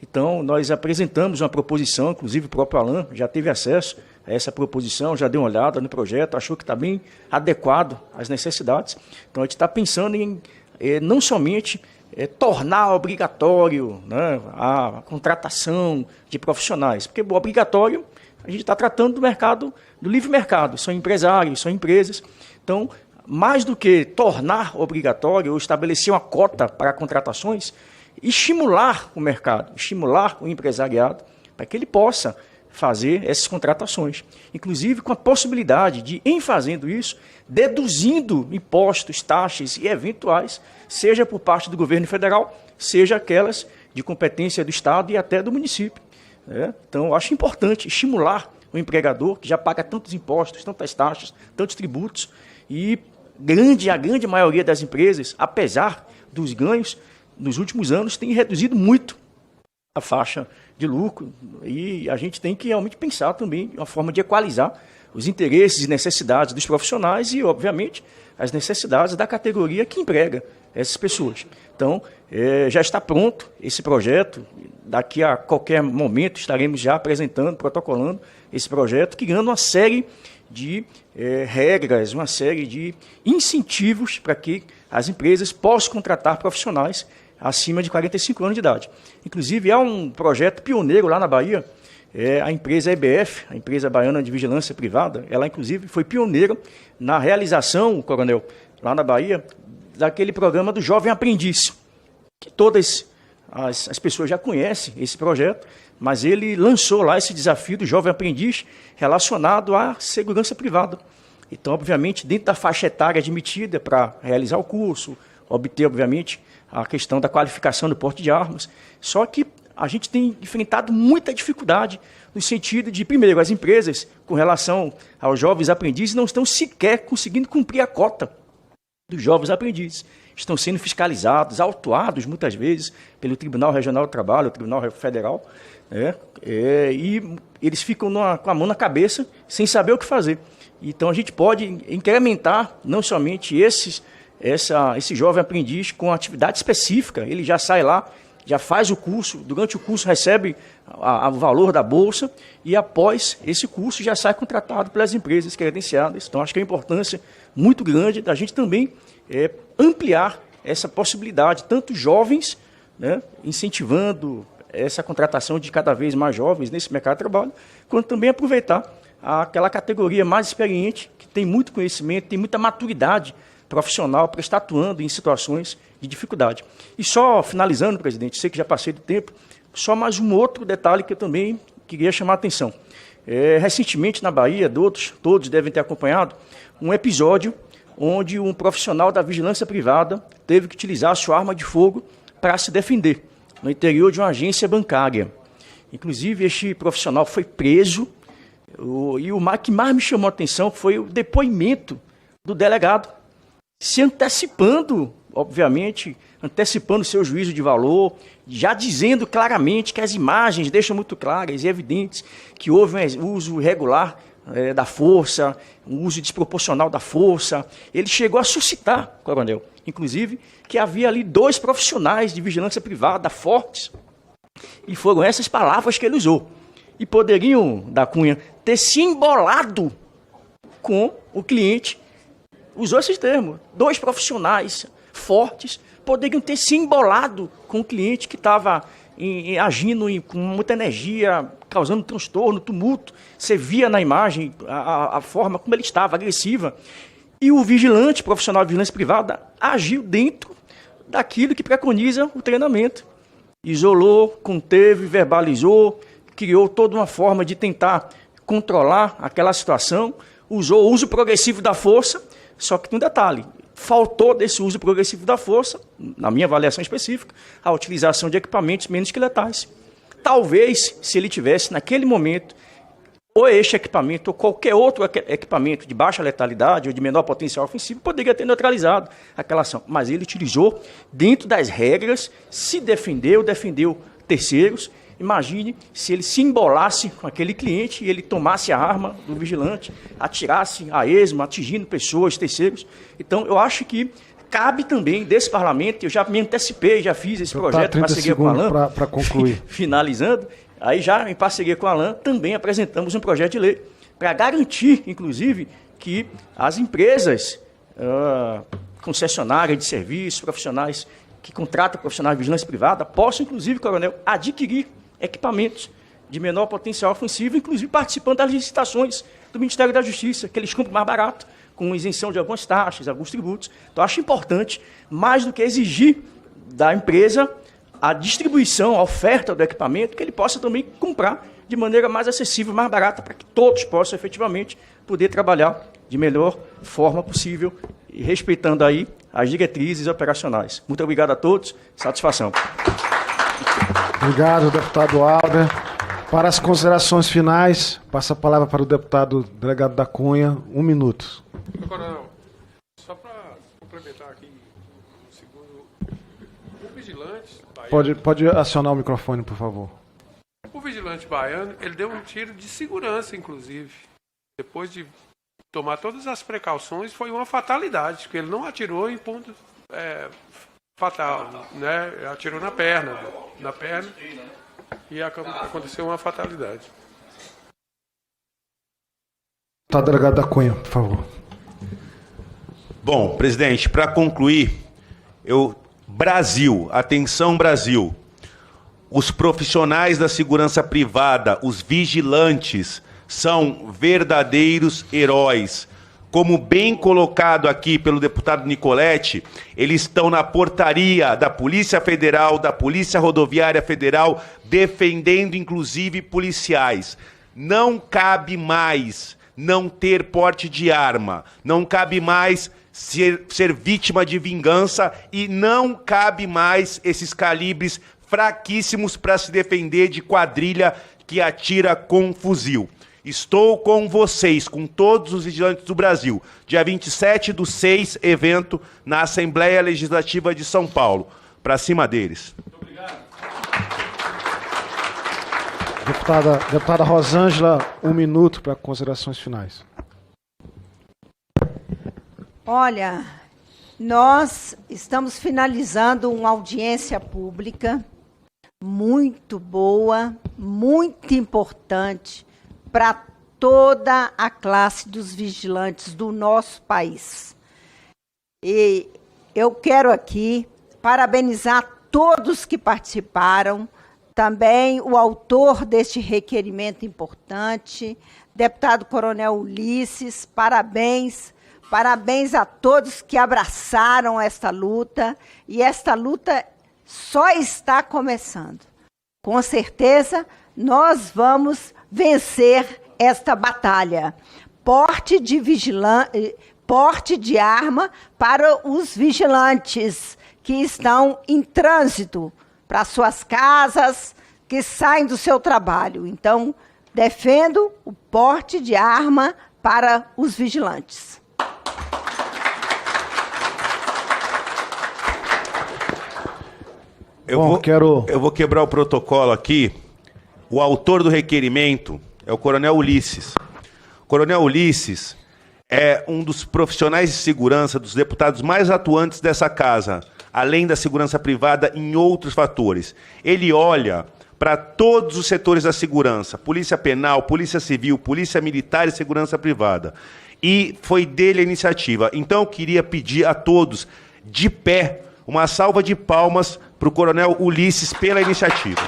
Então, nós apresentamos uma proposição, inclusive o próprio Alan já teve acesso a essa proposição, já deu uma olhada no projeto, achou que está bem adequado às necessidades. Então, a gente está pensando em não somente tornar obrigatório, né, a contratação de profissionais, porque o obrigatório a gente está tratando do mercado, do livre mercado, são empresários, são empresas. Então, mais do que tornar obrigatório ou estabelecer uma cota para contratações, estimular o mercado, estimular o empresariado para que ele possa fazer essas contratações. Inclusive com a possibilidade de, em fazendo isso, deduzindo impostos, taxas e eventuais, seja por parte do governo federal, seja aquelas de competência do Estado e até do município. Então, eu acho importante estimular o empregador, que já paga tantos impostos, tantas taxas, tantos tributos, e a grande maioria das empresas, apesar dos ganhos, nos últimos anos, tem reduzido muito a faixa de lucro, e a gente tem que realmente pensar também uma forma de equalizar os interesses e necessidades dos profissionais e, obviamente, as necessidades da categoria que emprega essas pessoas. Então, já está pronto esse projeto, daqui a qualquer momento estaremos já apresentando, protocolando esse projeto, criando uma série de regras, uma série de incentivos para que as empresas possam contratar profissionais acima de 45 anos de idade. Inclusive, há um projeto pioneiro lá na Bahia, a empresa EBF, a empresa baiana de vigilância privada, ela inclusive foi pioneira na realização, coronel, lá na Bahia, daquele programa do Jovem Aprendiz, que todas as pessoas já conhecem esse projeto, mas ele lançou lá esse desafio do Jovem Aprendiz relacionado à segurança privada. Então, obviamente, dentro da faixa etária admitida para realizar o curso, obter, obviamente, a questão da qualificação do porte de armas. Só que a gente tem enfrentado muita dificuldade no sentido de, primeiro, as empresas, com relação aos jovens aprendizes, não estão sequer conseguindo cumprir a cota dos jovens aprendizes. Estão sendo fiscalizados, autuados, muitas vezes, pelo Tribunal Regional do Trabalho, o Tribunal Federal, e eles ficam com a mão na cabeça, sem saber o que fazer. Então, a gente pode incrementar, não somente esse jovem aprendiz com atividade específica, ele já sai lá, já faz o curso, durante o curso recebe o valor da bolsa e após esse curso já sai contratado pelas empresas credenciadas. Então, acho que é uma importância muito grande da gente também ampliar essa possibilidade, tanto jovens, né, incentivando essa contratação de cada vez mais jovens nesse mercado de trabalho, quanto também aproveitar aquela categoria mais experiente, que tem muito conhecimento, tem muita maturidade profissional para estar atuando em situações de dificuldade. E só finalizando, presidente, sei que já passei do tempo, só mais um outro detalhe que eu também queria chamar a atenção. Recentemente, na Bahia, todos devem ter acompanhado, um episódio onde um profissional da vigilância privada teve que utilizar a sua arma de fogo para se defender, no interior de uma agência bancária. Inclusive, este profissional foi preso, e o que mais me chamou a atenção foi o depoimento do delegado, se antecipando, obviamente, antecipando seu juízo de valor, já dizendo claramente que as imagens deixam muito claras e evidentes que houve um uso irregular da força, um uso desproporcional da força. Ele chegou a suscitar, coronel, inclusive, que havia ali 2 profissionais de vigilância privada fortes, e foram essas palavras que ele usou. E poderiam, da Cunha, ter se embolado com o cliente, usou esses termos, 2 profissionais fortes poderiam ter se embolado com o cliente que estava agindo com muita energia, causando transtorno, tumulto. Você via na imagem a forma como ele estava, agressiva. E o vigilante, profissional de vigilância privada, agiu dentro daquilo que preconiza o treinamento. Isolou, conteve, verbalizou, criou toda uma forma de tentar controlar aquela situação, usou o uso progressivo da força, só que tem um detalhe, faltou desse uso progressivo da força, na minha avaliação específica, a utilização de equipamentos menos que letais. Talvez, se ele tivesse, naquele momento, ou este equipamento ou qualquer outro equipamento de baixa letalidade ou de menor potencial ofensivo, poderia ter neutralizado aquela ação. Mas ele utilizou, dentro das regras, se defendeu terceiros. Imagine se ele se embolasse com aquele cliente e ele tomasse a arma do vigilante, atirasse a esmo, atingindo pessoas, terceiros. Então, eu acho que cabe também desse parlamento, eu já me antecipei, já fiz esse projeto em parceria com o Alain, para concluir. Finalizando, aí já em parceria com o Alain, também apresentamos um projeto de lei para garantir, inclusive, que as empresas concessionárias de serviços, profissionais que contratam profissionais de vigilância privada, possam, inclusive, coronel, adquirir equipamentos de menor potencial ofensivo, inclusive participando das licitações do Ministério da Justiça, que eles comprem mais barato, com isenção de algumas taxas, alguns tributos. Então, acho importante, mais do que exigir da empresa a distribuição, a oferta do equipamento, que ele possa também comprar de maneira mais acessível, mais barata, para que todos possam efetivamente poder trabalhar de melhor forma possível e respeitando aí as diretrizes operacionais. Muito obrigado a todos. Satisfação. Obrigado, deputado Alder. Para as considerações finais, passa a palavra para o deputado delegado da Cunha. 1 minuto. Coronel, só para complementar aqui um segundo, o vigilante baiano... Pode acionar o microfone, por favor. O vigilante baiano, ele deu um tiro de segurança, inclusive. Depois de tomar todas as precauções, foi uma fatalidade, porque ele não atirou em ponto fatal, né? Atirou na perna e aconteceu uma fatalidade. Deputado delegado da Cunha, por favor. Bom, presidente, para concluir, Brasil, atenção Brasil, os profissionais da segurança privada, os vigilantes, são verdadeiros heróis. Como bem colocado aqui pelo deputado Nicoletti, eles estão na portaria da Polícia Federal, da Polícia Rodoviária Federal, defendendo inclusive policiais. Não cabe mais não ter porte de arma, não cabe mais ser vítima de vingança e não cabe mais esses calibres fraquíssimos para se defender de quadrilha que atira com fuzil. Estou com vocês, com todos os vigilantes do Brasil. Dia 27/6, evento na Assembleia Legislativa de São Paulo. Para cima deles. Muito obrigado. Deputada Rosângela, 1 minuto para considerações finais. Olha, nós estamos finalizando uma audiência pública muito boa, muito importante para toda a classe dos vigilantes do nosso país. E eu quero aqui parabenizar todos que participaram, também o autor deste requerimento importante, deputado Coronel Ulisses, parabéns, Parabéns a todos que abraçaram esta luta, e esta luta só está começando. Com certeza, nós vamos vencer esta batalha. Porte de arma para os vigilantes que estão em trânsito para suas casas, que saem do seu trabalho. Então, defendo o porte de arma para os vigilantes. Eu vou quebrar o protocolo aqui. O autor do requerimento é o Coronel Ulisses. O Coronel Ulisses é um dos profissionais de segurança, dos deputados mais atuantes dessa casa, além da segurança privada, em outros fatores. Ele olha para todos os setores da segurança, Polícia Penal, Polícia Civil, Polícia Militar e Segurança Privada. E foi dele a iniciativa. Então eu queria pedir a todos, de pé, uma salva de palmas para o Coronel Ulisses pela iniciativa.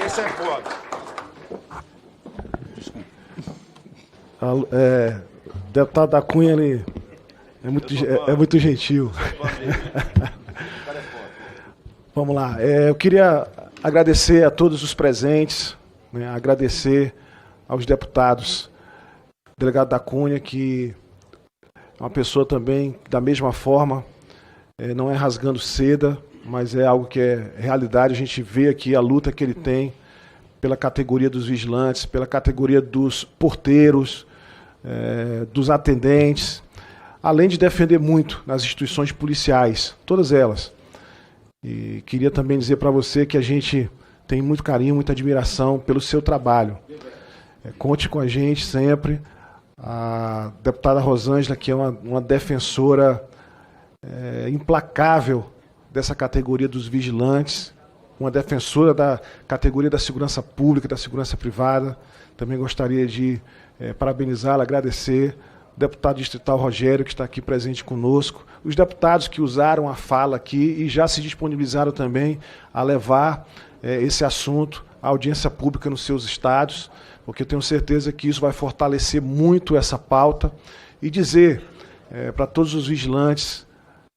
Esse é foda. O deputado da Cunha, ele é muito gentil. Vamos lá. Eu queria agradecer a todos os presentes, né, agradecer aos deputados, delegado da Cunha, que é uma pessoa também, da mesma forma, não é rasgando seda, mas é algo que é realidade. A gente vê aqui a luta que ele tem pela categoria dos vigilantes, pela categoria dos porteiros, dos atendentes, além de defender muito nas instituições policiais, todas elas. E queria também dizer para você que a gente tem muito carinho, muita admiração pelo seu trabalho. Conte com a gente sempre. A deputada Rosângela, que é uma defensora implacável dessa categoria dos vigilantes, uma defensora da categoria da segurança pública, da segurança privada. Também gostaria de parabenizá-la, agradecer. O deputado distrital Rogério, que está aqui presente conosco, os deputados que usaram a fala aqui e já se disponibilizaram também a levar esse assunto à audiência pública nos seus estados, porque eu tenho certeza que isso vai fortalecer muito essa pauta, e dizer para todos os vigilantes,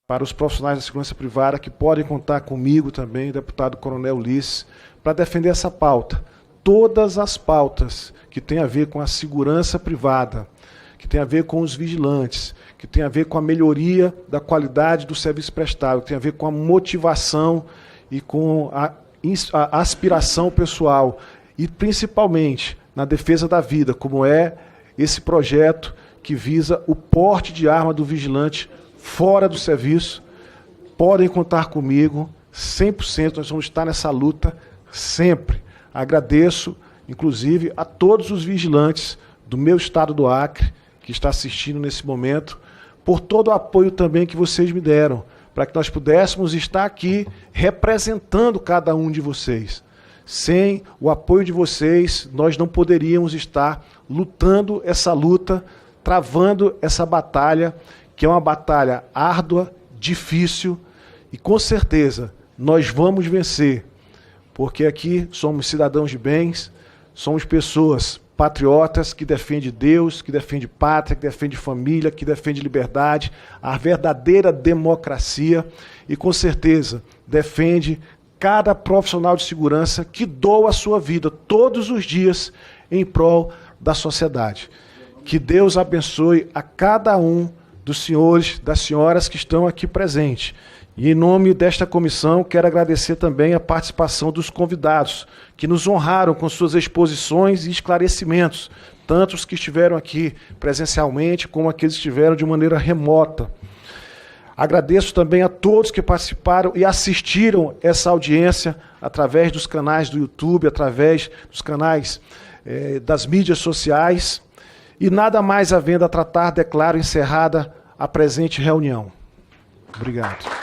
para os profissionais da segurança privada, que podem contar comigo também, deputado Coronel Ulisses, para defender essa pauta. Todas as pautas que têm a ver com a segurança privada, que tem a ver com os vigilantes, que tem a ver com a melhoria da qualidade do serviço prestado, que tem a ver com a motivação e com a aspiração pessoal, e principalmente na defesa da vida, como é esse projeto que visa o porte de arma do vigilante fora do serviço. Podem contar comigo, 100%, nós vamos estar nessa luta sempre. Agradeço, inclusive, a todos os vigilantes do meu estado do Acre, que está assistindo nesse momento, por todo o apoio também que vocês me deram, para que nós pudéssemos estar aqui representando cada um de vocês. Sem o apoio de vocês, nós não poderíamos estar lutando essa luta, travando essa batalha, que é uma batalha árdua, difícil, e com certeza nós vamos vencer, porque aqui somos cidadãos de bens, somos pessoas patriotas que defendem Deus, que defendem pátria, que defendem família, que defendem liberdade, a verdadeira democracia, e com certeza defende cada profissional de segurança que doa a sua vida todos os dias em prol da sociedade. Que Deus abençoe a cada um dos senhores, das senhoras que estão aqui presentes. E em nome desta comissão, quero agradecer também a participação dos convidados, que nos honraram com suas exposições e esclarecimentos, tanto os que estiveram aqui presencialmente, como aqueles que estiveram de maneira remota. Agradeço também a todos que participaram e assistiram essa audiência através dos canais do YouTube, através dos canais das mídias sociais. E nada mais havendo a tratar, declaro encerrada a presente reunião. Obrigado.